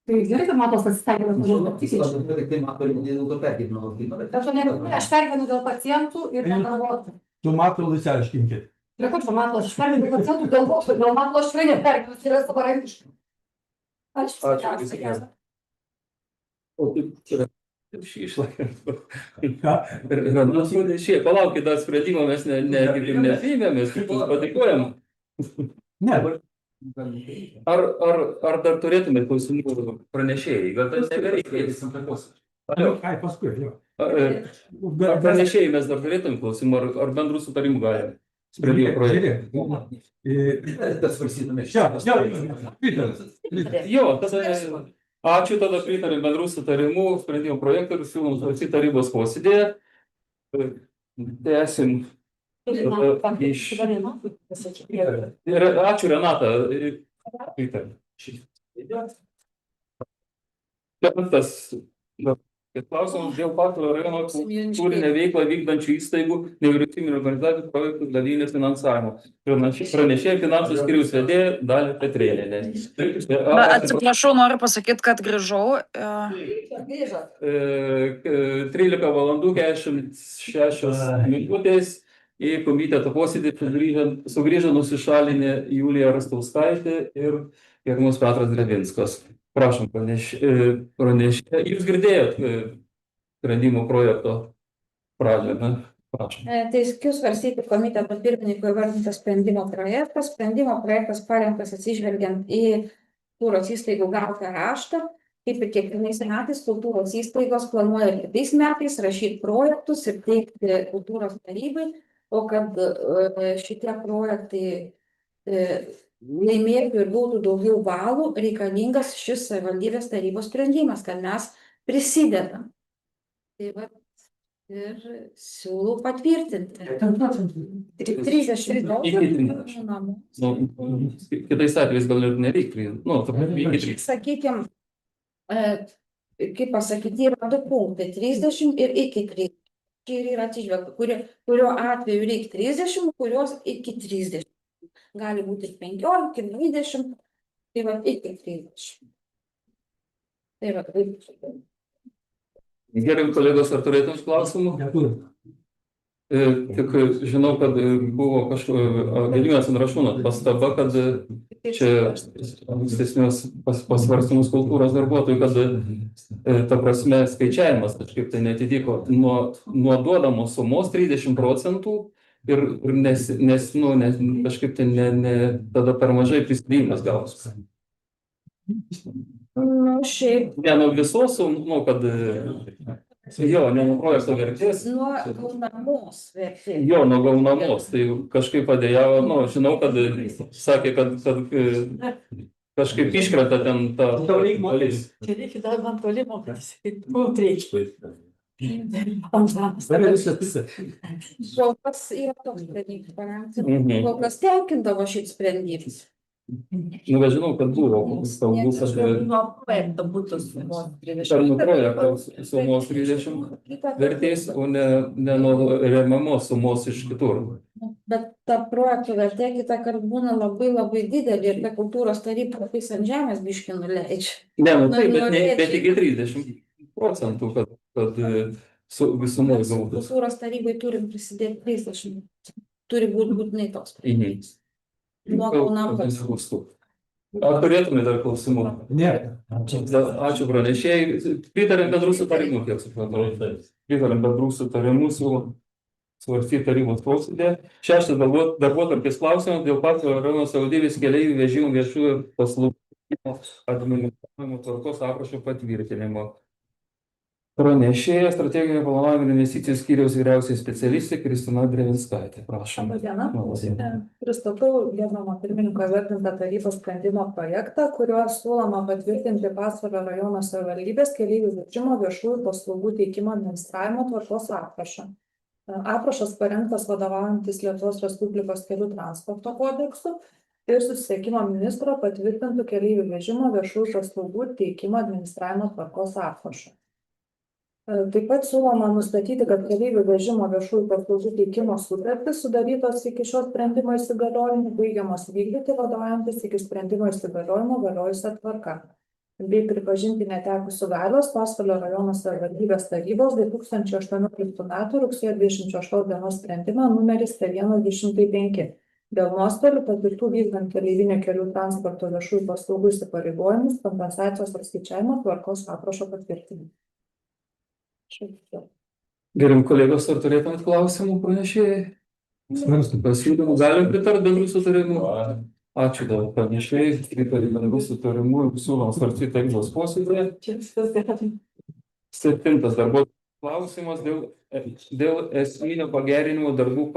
Tai gerai, kad Matos pasistengė, kad Žinau, būtų tik tai mato dėl to pergyveno. Aš pergyvenu dėl pacientų ir dėl darbuotojų. Tu matai, nusiaiškinkit. Prie ko čia Matos, aš pergyvenu dėl pacientų, dėl Matos aš tikrai nepergyvenu, tai yra savarankiškai. Ačiū. O taip yra šį išlaikė. Palaukit, dar sprendimą mes nepriėmėm, mes padėkojam. Ne. Ar dar turėtume klausimų pranešėjai? Gal tas nebereikia? Ai, paskui, jo. Pranešėjai mes dar turėtume klausimų, ar bendrų sutarimų galime? Sprendimo projektą. Tas svarstytume Jo, tada ačiū, tada pritarėm bendrų sutarimų, sprendimo projektą ir siūlom svarstyti tarybos posėdėje. Tęsim. Ačiū, Renata. Pritarėm. Penktas klausimas dėl Pasvalio rajono kultūrinę veiklą vykdančių įstaigų, nevyriausybinių organizacijų projektų dalinės finansavimo. Pranešėjai finansų skyriaus vedėja Dalia Petrėlienė. Atsiprašau, noriu pasakyti, kad grįžau. 13 valandų 46 minutės į komiteto posėdį sugrįžo nusišalinę Julija Rastauskaitė ir gerbiamas Petras Drevinskas. Prašom, pranešė. Jūs girdėjot sprendimo projekto pradžią, ne? Prašom. Tai skiu svarstyti komiteto pirmininko įvardintas sprendimo projektas. Sprendimo projektas parengtas atsižvelgiant į kultūros įstaigų gautą raštą. Kaip ir kiekvienais metais kultūros įstaigos planuoja kitais metais rašyti projektus ir teikti kultūros tarybai. o kad šitie projektai laimėtų ir būtų daugiau balų, reikalingas šis savivaldybės tarybos sprendimas, kad mes prisidedam. Tai va, ir siūlau patvirtinti. 30 procentų. Kitais atvejais gal ir nereikia. Sakykime, kaip pasakyti, yra 2 punktai, 30 ir iki 30. Čia ir yra atsižvelgta, kurio atveju reikia 30, kurios iki 30. Gali būti ir 15, ir 20, tai va iki 30. Tai va, Gerai, kolegos, ar turėtumės klausimų? Tik žinau, kad buvo Gediminas Andrašūnas pastaba, kad čia ankstesnius pasvarstymus kultūros darbuotojų, kad ta prasme skaičiavimas kažkaip tai neatitiko nuo duodamos sumos 30% ir kažkaip tai tada per mažai prisidėjimas gausi. nu, šiaip Ne nuo visos, kad jo, ne nuo projekto vertės. nuo gaunamos vertės. Jo, nuo gaunamos, tai kažkaip padėjavo, žinau, kad sakė, kad kažkaip iškreta ten ta dalis. Čia reikia dar man toli mokytis. Reikia. Kol kas yra toks sprendimas parengti. Kol kas tenkindavo šit sprendimas. Bet žinau, kad buvo kalbų, kad Nuo projekto būtų sumos 30. per nuo projekto sumos 30 vertės, o ne nuo remiamos sumos iš kitur. Bet ta projekto vertė kitą kartą būna labai didelė ir ta kultūros taryba kartais ant žemės biškį nuleidžia. Ne, taip, bet iki 30%, kad visumai gautų. Kultūros tarybai turim prisidėti 30. Turi būti būtinai toks sprendimas. Nuo gaunamos. Ar turėtume dar klausimų? Ne. Ačiū pranešėjai. Pritarėm bendrų sutarimų, kiek supratau. Pritarėm bendrų sutarimų, siūlom svarstyti tarybos posėdį. 6. Darbotvarkės klausimas dėl Pasvalio rajono savivaldybės keleivių vežimų viešųjų paslaugų administravimo tvarkos aprašo patvirtinimo. Pranešėja strateginio planavimo ir investicijų skyriaus vyriausioji specialistė Kristina Drevinskaitė. Prašom. Labą dieną. Pristatau gerbiamo pirmininko įvardintą tarybos sprendimo projektą, kuriuo siūloma patvirtinti Pasvalio rajono savivaldybės keleivių vežimo viešųjų paslaugų teikimo administravimo tvarkos aprašą. Aprašas parengtas vadovaujantis Lietuvos Respublikos kelių transporto kodeksu ir susisiekimo ministro patvirtintų keleivių vežimo viešųjų paslaugų teikimo administravimo tvarkos aprašą. Taip pat siūloma nustatyti, kad keleivių vežimo viešųjų paslaugų teikimo sutartys sudarytos iki šio sprendimo įsigaliojimo baigiamos vykdyti vadovaujantis iki sprendimo įsigaliojimo galiojusia tvarka, bei pripažinti netekusių galios Pasvalio rajono savivaldybės tarybos 2018 m. rugsėjo 28 d. sprendimą numeris T1-205 dėl nuostolių patirtų vykdant keleivinio kelių transporto viešųjų paslaugų įsipareigojimus kompensacijos apskaičiavimo tvarkos aprašo patvirtinimo. Gerim kolegos, ar turėtumėt klausimų pranešėjai? Pasiūlymų galim pritarti bendrų sutarimų? Ačiū dėl pranešėjai, pritarti bendrų sutarimų ir siūlom svarstyti tarybos posėdį. 7. darbotvarkės klausimas dėl esminio pagerinimo darbų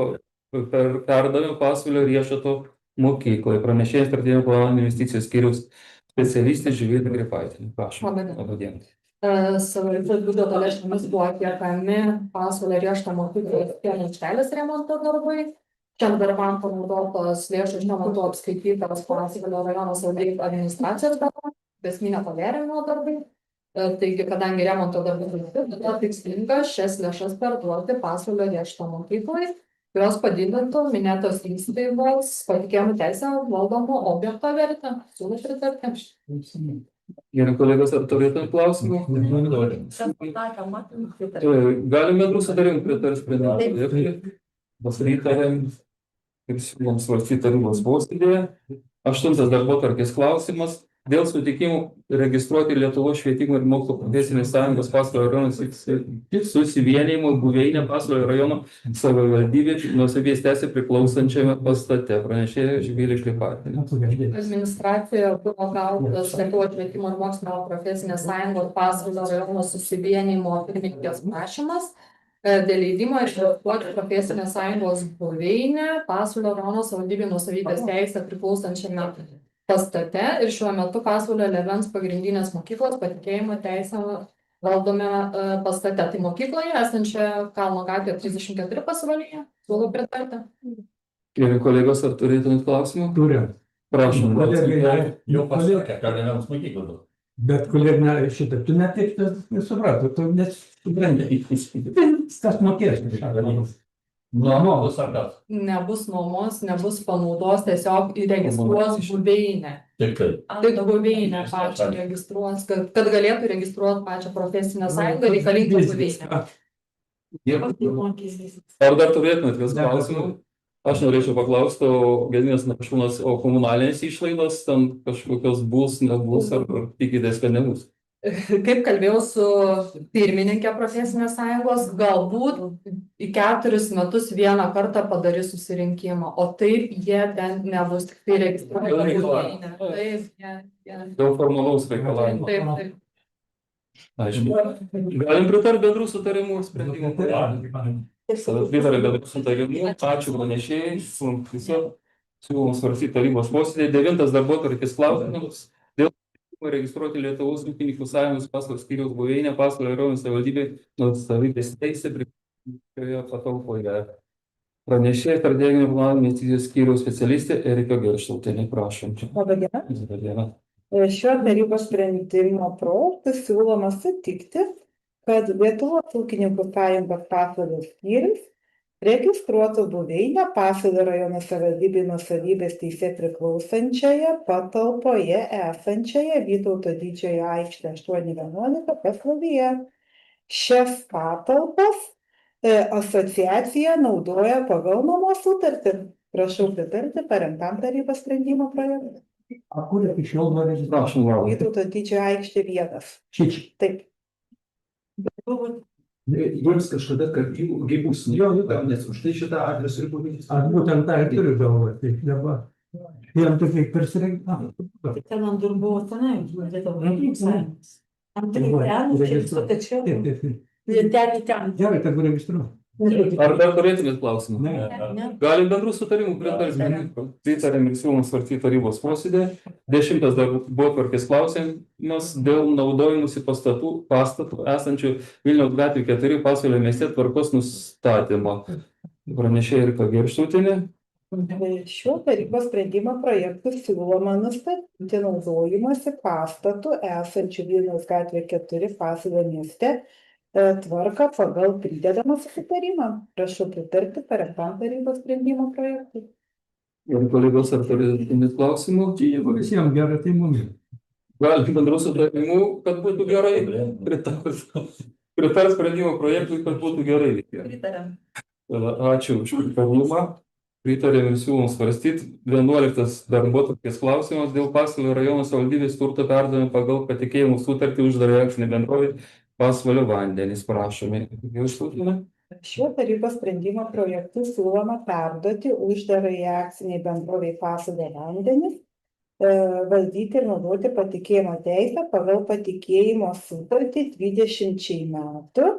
per perdavimą Pasvalio Riešuto mokyklai. Pranešėjas strateginio planavimo investicijų skyriaus specialistė Živilė Gripaitė. Prašom. Labą dieną. Savivaldybės biudžeto lėšomis buvo atliekami Pasvalio Riešuto mokyklos pieno aikštelės remonto darbai. Šiam darbam panaudotos lėšos šiuo metu apskaitytos Pasvalio rajono savivaldybės administracijos darbams, esminio pagerinimo darbai. Taigi, kadangi remonto darbai buvo tikslinga šias lėšas perduoti Pasvalio Riešuto mokyklai, kurios padidintų minėtos įstaigos patikėjimų teisę valdomo objekto vertę. Siūlau pritarti. Gerai, kolegos, ar turėtumėt klausimų? Galim bendrų sutarimų pritarti sprendimą. Pritarėm ir siūlom svarstyti tarybos posėdėje. 8. darbotvarkės klausimas dėl sutikimų registruoti Lietuvos švietimo ir mokslo profesinės sąjungos Pasvalio rajono susivienijimo buveinę Pasvalio rajono savivaldybė nuosavybės teisė priklausančiame pastate. Pranešėja Živilė Gripaitė. Administracijoje buvo gautas Lietuvos švietimo ir mokslo profesinės sąjungos Pasvalio rajono susivienijimo pirmininkės prašymas Dėl leidimo registruoti profesinės sąjungos buveinę Pasvalio rajono savivaldybei nuosavybės teisę priklausančiame pastate ir šiuo metu Pasvalio Levens pagrindinės mokyklos patikėjimo teisę valdome pastate. Tai mokykloje esančia Kalno gatvė 34 Pasvalyje. Siūlau pritarti. Ir kolegos, ar turėtumėt klausimų? Turim. Prašom. Jau pasakė, kad Levens mokykla. Bet kolegina šitą, tu net taip nesuprato, tu nesupranti. Kas mokės? Nuomos ar kas? Nebus nuomos, nebus panaudos, tiesiog įregistruos buveinę. Tik tai. Tik buveinę pačią registruos, kad galėtų registruoti pačią profesinę sąjungą, reikalingą buveinę. Ar dar turėtumėt vis klausimų? Aš norėčiau paklausti, Gediminas Našūnas, o komunalinės išlaidos ten kažkokios bus, nebus, ar tikitės, kad nebus? Kaip kalbėjau su pirmininkė profesinės sąjungos, galbūt į 4 metus vieną kartą padarys susirinkimą, o taip jie ten nebus, tik tai registruojami. Dėl formalaus reikalavimo. Taip. Aišku. Galim pritarti bendrų sutarimų sprendimų. Pritarė bendrų sutarimų. Ačiū pranešėjai. Siūlom svarstyti tarybos posėdį. 9 darbotvarkės klausimas. Dėl registruoti Lietuvos ūkininkų sąjungos Pasvalio skyriaus buveinę Pasvalio rajono savivaldybei nuosavybės teisę šioje patalpoje. Pranešėja strateginio planavimo investicijos skyriaus specialistė Erika Gerštautienė. Prašom. Laba diena. Laba diena. Šiuo tarybos sprendimo projektu siūloma sutikti, kad Lietuvos ūkininkų sąjungos Pasvalio skyrius registruotų buveinę Pasvalio rajono savivaldybei nuosavybės teise priklausančioje patalpoje esančioje Vytauto Didžiojo aikštė 811 Pasvalyje. Šias patalpas asociacija naudoja pagal nuomos sutartį. Prašau pritarti parengtam tarybos sprendimo projektui. A kur iki šiol nori Prašom, Laura. Vytauto Didžiojo aikštė 1. Šičia. Taip. Jums kažkada, kad bus nes už tai šitą adresą ir buveinės. Aš būtent tą ir turiu galvoje, tai dabar. Jam tokia persirengta. Ten ant durų buvo tenai, ant Gerai, kad registruoju. Ar dar turėtumėt klausimų? Ne. Galim bendrų sutarimų pritarti. Pritarėm ir siūlom svarstyti tarybos posėdį. 10 darbotvarkės klausimas dėl naudojimusi pastatų esančių Vilniaus gatvė 4 Pasvalio mieste tvarkos nustatymo. Pranešėja Erika Gerštautienė. Šiuo tarybos sprendimo projektu siūloma nustatyti naudojimosi pastatų esančių Vilniaus gatvė 4 Pasvalio mieste tvarką pagal pridedamą susitarimą. Prašau pritarti parengtam tarybos sprendimo projektui. Ir kolegos, ar turėtumėt klausimų? Jeigu visiems gerai, tai mums. Galim bendrų sutarimų, kad būtų gerai. Pritar sprendimo projektui, kad būtų gerai. Pritarėm. Ačiū už pritarimą. Pritarėm ir siūlom svarstyti. 11 darbotvarkės klausimas dėl Pasvalio rajono savivaldybės turto perdavimo pagal patikėjimų sutartį uždarąją akcinę bendrovę Pasvalio vandenys. Prašome. Šiuo tarybos sprendimo projektu siūloma perduoti uždarąjį akciniai bendrovei Pasvalio vandenys valdyti ir naudoti patikėjimo teisę pagal patikėjimo sutartį 20 metų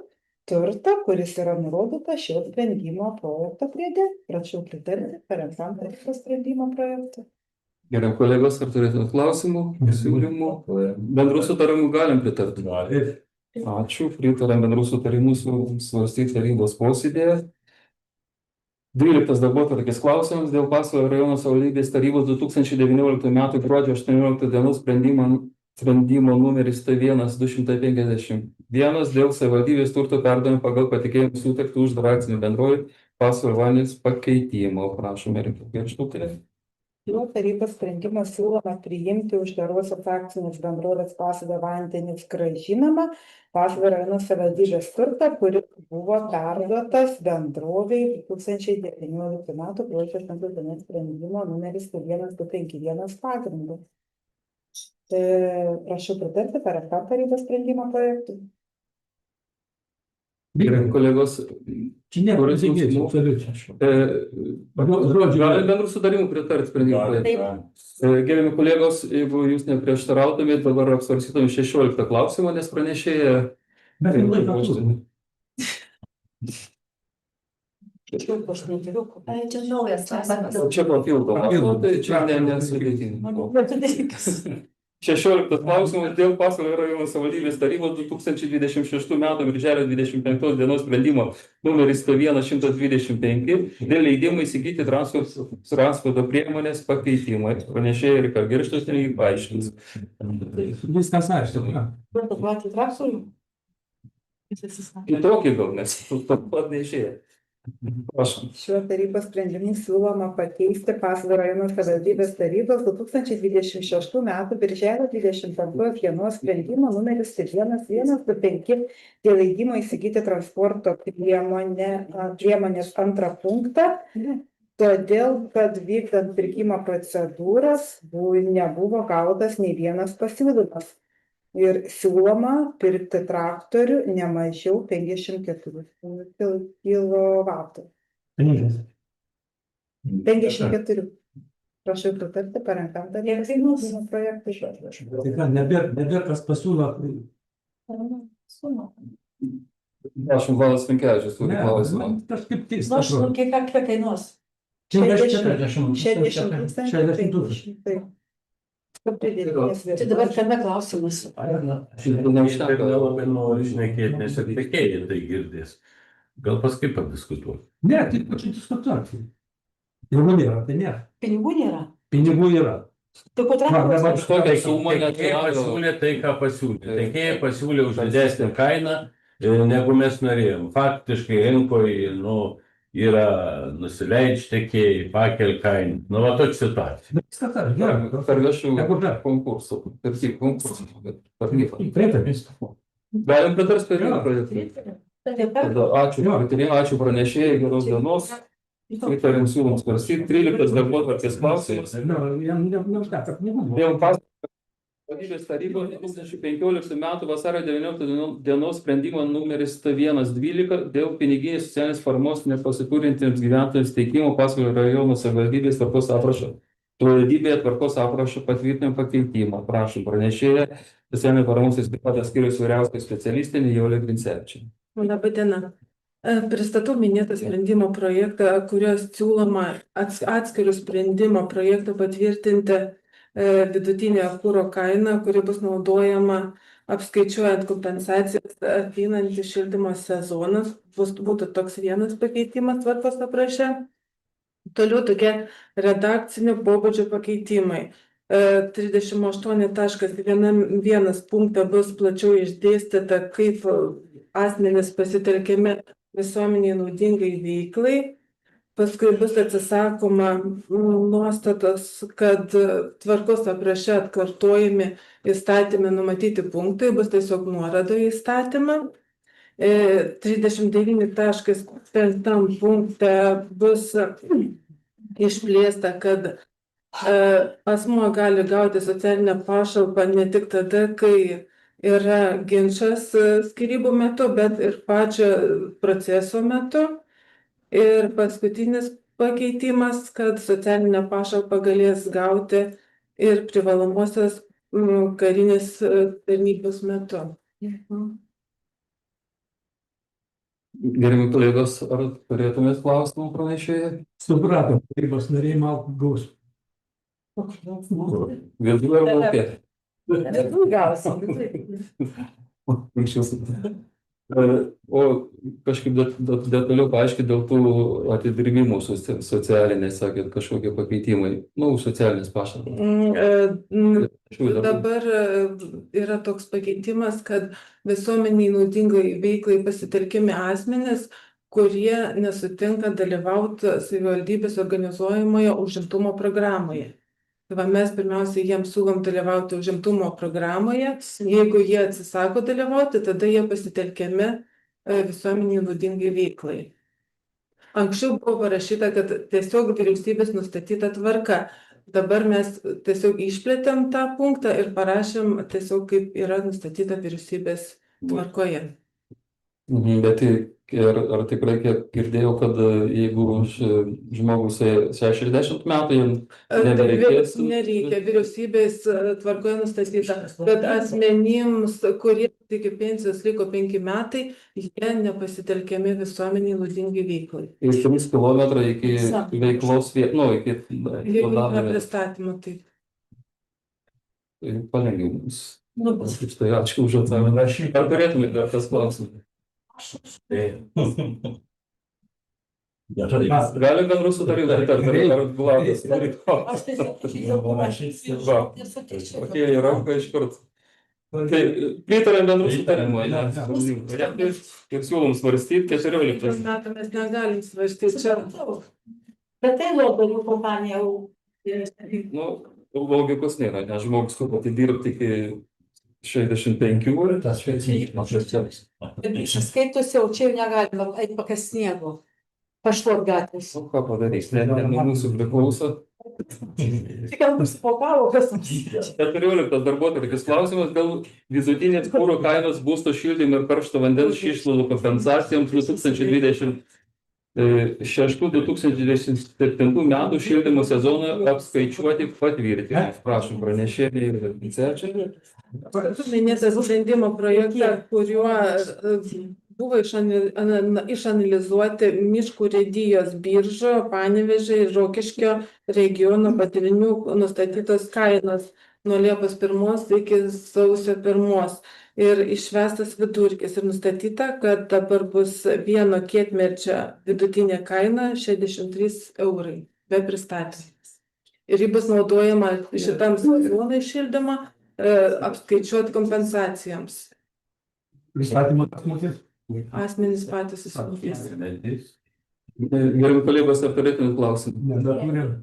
turtą, kuris yra nurodyta šio sprendimo projekto priede. Prašau pritarti parengtam tarybos sprendimo projektui. Gerai, kolegos, ar turėtumėt klausimų, pasiūlymų? Bendrų sutarimų galim pritarti. Ačiū, pritarėm bendrų sutarimų svarstyti tarybos posėdėje. 12 darbotvarkės klausimas dėl Pasvalio rajono savivaldybės tarybos 2019 m. gruodžio 18 d. sprendimo numeris T1-251 dėl savivaldybės turto perdavimo pagal patikėjimų sutartį uždarą akcinę bendrovę Pasvalio vandenys pakeitimo. Prašome, Erika Gerštautienė. Šiuo tarybos sprendimo siūloma priimti uždarosios akcinės bendrovės Pasvalio vandenys grąžinamą Pasvalio rajono savivaldybės turtą, kuris buvo perduotas bendrovei 2019 m. gruodžio 8 d. sprendimo numeris 1251 pagrindu. Prašau pritarti parengtam tarybos sprendimo projektui. Gerai, kolegos. Čia nepasikeis, absoliučiai. Galim bendrų sutarimų pritarti sprendimą projektui. Gerbiami kolegos, jeigu jūs neprieštarautumėt, dabar apsvarstytume 16 klausimą, nes pranešėja. Čia naujas klausimas. O čia papildoma, tai čia nesudėtinga. 16 klausimas dėl Pasvalio rajono savivaldybės tarybos 2026 metų birželio 25 dienos sprendimo numeris 1.125 dėl leidimo įsigyti transporto priemonės pakeitimą. Pranešėja Erika Girštotienė paaiškins. Viskas aišku. Kitokį gal, nes pat neišėjo. Prašom. Šiuo tarybos sprendimu siūloma pakeisti Pasvalio rajono savivaldybės tarybos 2026 metų birželio 25 dienos sprendimo numeris 1.125 dėl leidimo įsigyti transporto priemonės antrą punktą, todėl, kad vykdant pirkimo procedūras nebuvo gautas nei vienas pasiūlymas. Ir siūloma pirkti traktorių ne mažiau 54 kilovatų. 54. Prašau pritarti parengtam tarybos projektui. Tai ką, nebėr kas pasiūlo. Prašom, Valas Vinkevičius, turi klausimą. Kažkaip keista. Kiek kainuos? 60 tūkstančių. Tai dabar kame klausimas? Nelabai noriu šnekėti, nes ir tiekėjai tai girdės. Gal paskui padiskutuoti. Ne, tai pačiu diskutuoti. Pinigų nėra, tai nėra. Pinigų nėra? Pinigų yra. Tai ko transportas? Tiekėjai pasiūlė tai, ką pasiūlė. Tiekėjai pasiūlė už didesnę kainą, negu mes norėjom. Faktiškai rinkoje, yra nusileidž tiekėjai, pakel kainą. Va tokia situacija. Per viešų konkursų. Per tik konkursų. Galim pritars sprendimo projektui. Ačiū pranešėjai, geros dienos. Pritarim siūlom svarstyti. 13 darbotvarkės klausimas. Dėl Vadybės tarybos 2015 metų vasario 19 dienos sprendimo numeris 1.12 dėl piniginės socialinės paramos nepasiturintiems gyventojams teikimo Pasvalio rajono savivaldybės tvarkos aprašo. Savivaldybėje tvarkos aprašo patvirtinimo pakeitimą. Prašom, pranešėja socialinės paramos ir sveikatos skyriaus vyriausioji specialistė Nijolė Grincevičienė. Labą dieną. Pristatau minėtą sprendimo projektą, kurios siūloma atskirų sprendimo projektą patvirtinti vidutinę kuro kainą, kuri bus naudojama apskaičiuojant kompensacijas ateinantį šildymo sezonas. Būtų toks vienas pakeitimas tvarkos apraše. Toliau tokie redakcinio pobūdžio pakeitimai. 38.1 punktą bus plačiau išdėstyta, kaip asmenys pasitelkiami visuomeniai naudingai veiklai. Paskui bus atsisakoma nuostatos, kad tvarkos apraše atkartojami įstatymė numatyti punktai, bus tiesiog nuoroda į įstatymą. 39.5 punkte bus išplėsta, kad asmuo gali gauti socialinę pašalpą ne tik tada, kai yra ginčas skyrybų metu, bet ir pačio proceso metu. Ir paskutinis pakeitimas, kad socialinę pašalpą galės gauti ir privalomosios karinės tarnybos metu. Gerbiami kolegos, ar turėtumės klausimų pranešėjai? Supratom, tarybos nariai gaus. Vidų ar lauke? Vidų gausim. O kažkaip detaliau paaiškinti dėl tų atidirbimų socialinės, sakėt, kažkokie pakeitimai, socialinės pašalpos. Dabar yra toks pakeitimas, kad visuomeniai naudingai veiklai pasitelkiami asmenys, kurie nesutinka dalyvauti savivaldybės organizuojamoje užimtumo programoje. Mes pirmiausiai jiems siūlom dalyvauti užimtumo programoje. Jeigu jie atsisako dalyvauti, tada jie pasitelkiami visuomeniai naudingai veiklai. Anksčiau buvo parašyta, kad tiesiog vyriausybės nustatyta tvarka. Dabar mes tiesiog išplėtėm tą punktą ir parašėm tiesiog, kaip yra nustatyta vyriausybės tvarkoje. Bet ar tikrai, kiek girdėjau, kad jeigu žmogus 60 metų, jam nebereikės. Nereikia, vyriausybės tvarkoje nustatyta, bet asmenims, kurie iki pensijos liko 5 metai, jie nepasitelkiami visuomeniai naudingai veiklai. Ir 3 kilometrai iki veiklos vietos, iki Jeigu yra pristatymo, taip. palengvinimus. Tai ačiū už atsakymą. Ar turėtumėte dar tas klausimas? Galim bendrų sutarimų ar Vladas? Aš tiesiog Pakėlė ranką iš karto. Tai pritarėm bendrų sutarimų, ir siūlom svarstyti 14. Metų mes negalim svarstyti čia. Bet tai lobelių kompanija jau. Nu, logikos nėra, nes žmogus pati dirbti iki 65 ir tas Skaitosi, jau čia jau negalima eiti pakas sniego. Pašluot gatvės. Nu, ką padarys, ne nuo mūsų priklauso. Tik gal nusipopavo, kas 14 darbotvarkės klausimas dėl vidutinės kuro kainos būsto šildymo ir karšto vandens išlaidų kompensacijoms 2026-2027 metų šildymo sezoną apskaičiuoti patvirtinti. Prašom pranešėjai ir vicečiai. Minėtas sprendimo projektą, kuriuo buvo išanalizuoti miškų urėdijos Biržų, Panevėžio ir Rokiškio regiono patalinių nustatytos kainos nuo Liepos 1 iki sausio 1 ir išvestas vidurkis ir nustatyta, kad dabar bus vieno kietmečio vidutinė kaina 63 eurai be pristatymas. Ir ji bus naudojama šitam sezonui šildymą apskaičiuoti kompensacijoms. Pristatymo tas mokės? Asmenys patys susimokės. Gerai, kolegos, ar turėtumėt klausimą?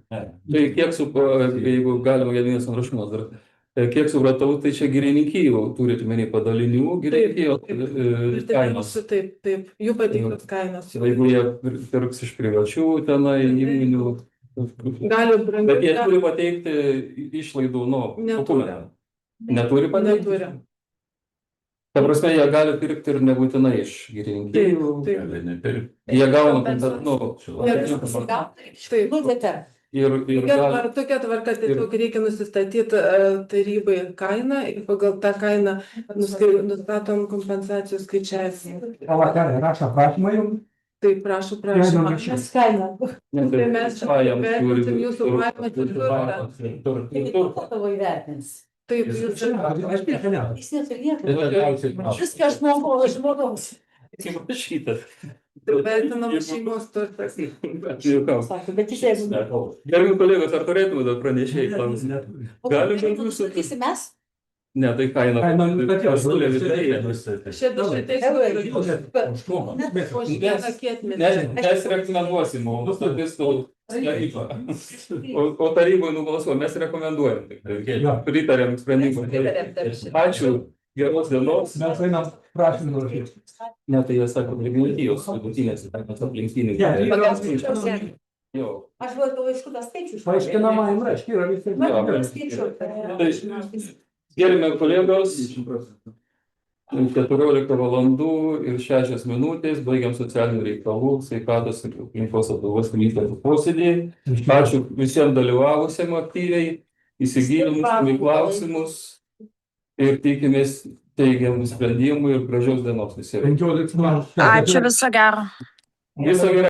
Tai kiek jeigu galima Gediminas Andrašiūnas dar, kiek supratau, tai čia girininkijų turite menį padalinių girininkijų kainos. Taip, jų pateiktos kainos. Jeigu jie pirks iš privačių tenai įmonių, bet jie turi pateikti išlaidų dokumentą. Neturi pateikti? Neturi. Ta prasme, jie gali pirkti ir nebūtinai iš girininkijų. Jie gauna tokia tvarka, tiesiog reikia nusistatyti tarybai kainą ir pagal tą kainą nustatom kompensacijos skaičiavimą. Rašo prašymą jums? Taip, prašau prašymą. Mes kainą. Tai mes vertinsim jūsų pajamą Kaip tavo įvertins? Taip, Jis neturėtų. Viskas žmogaus. Kaip pašytas. Vertinam šeimos turtas. Bet iš jeigu. Gerai, kolegos, ar turėtume dar pranešėjai klausimą? Galim jūsų. Sakysi mes? Ne, tai kaina. Mes rekomenduosim, o taryboje nubalsuo, mes rekomenduojam. Pritarėm sprendimui. Ačiū, geros dienos. Mes einam prašymą rašyti. Ne, tai jie sako, lyginantijos, vidutinės, aplinkinių. Aš galvoju, iš kur tas skaičius. Paaiškinamajam rašti yra visi. Gerime kolegos, 14 valandų ir 6 minutės, baigiam socialinių reikalų, sveikatos ir aplinkos apsaugos komiteto posėdį. Ačiū visiems dalyvavusiems aktyviai, įsigilinusius į klausimus ir tikimės teigiamų sprendimų ir gražios dienos visiems. Ačiū, viso gero. Viso gero.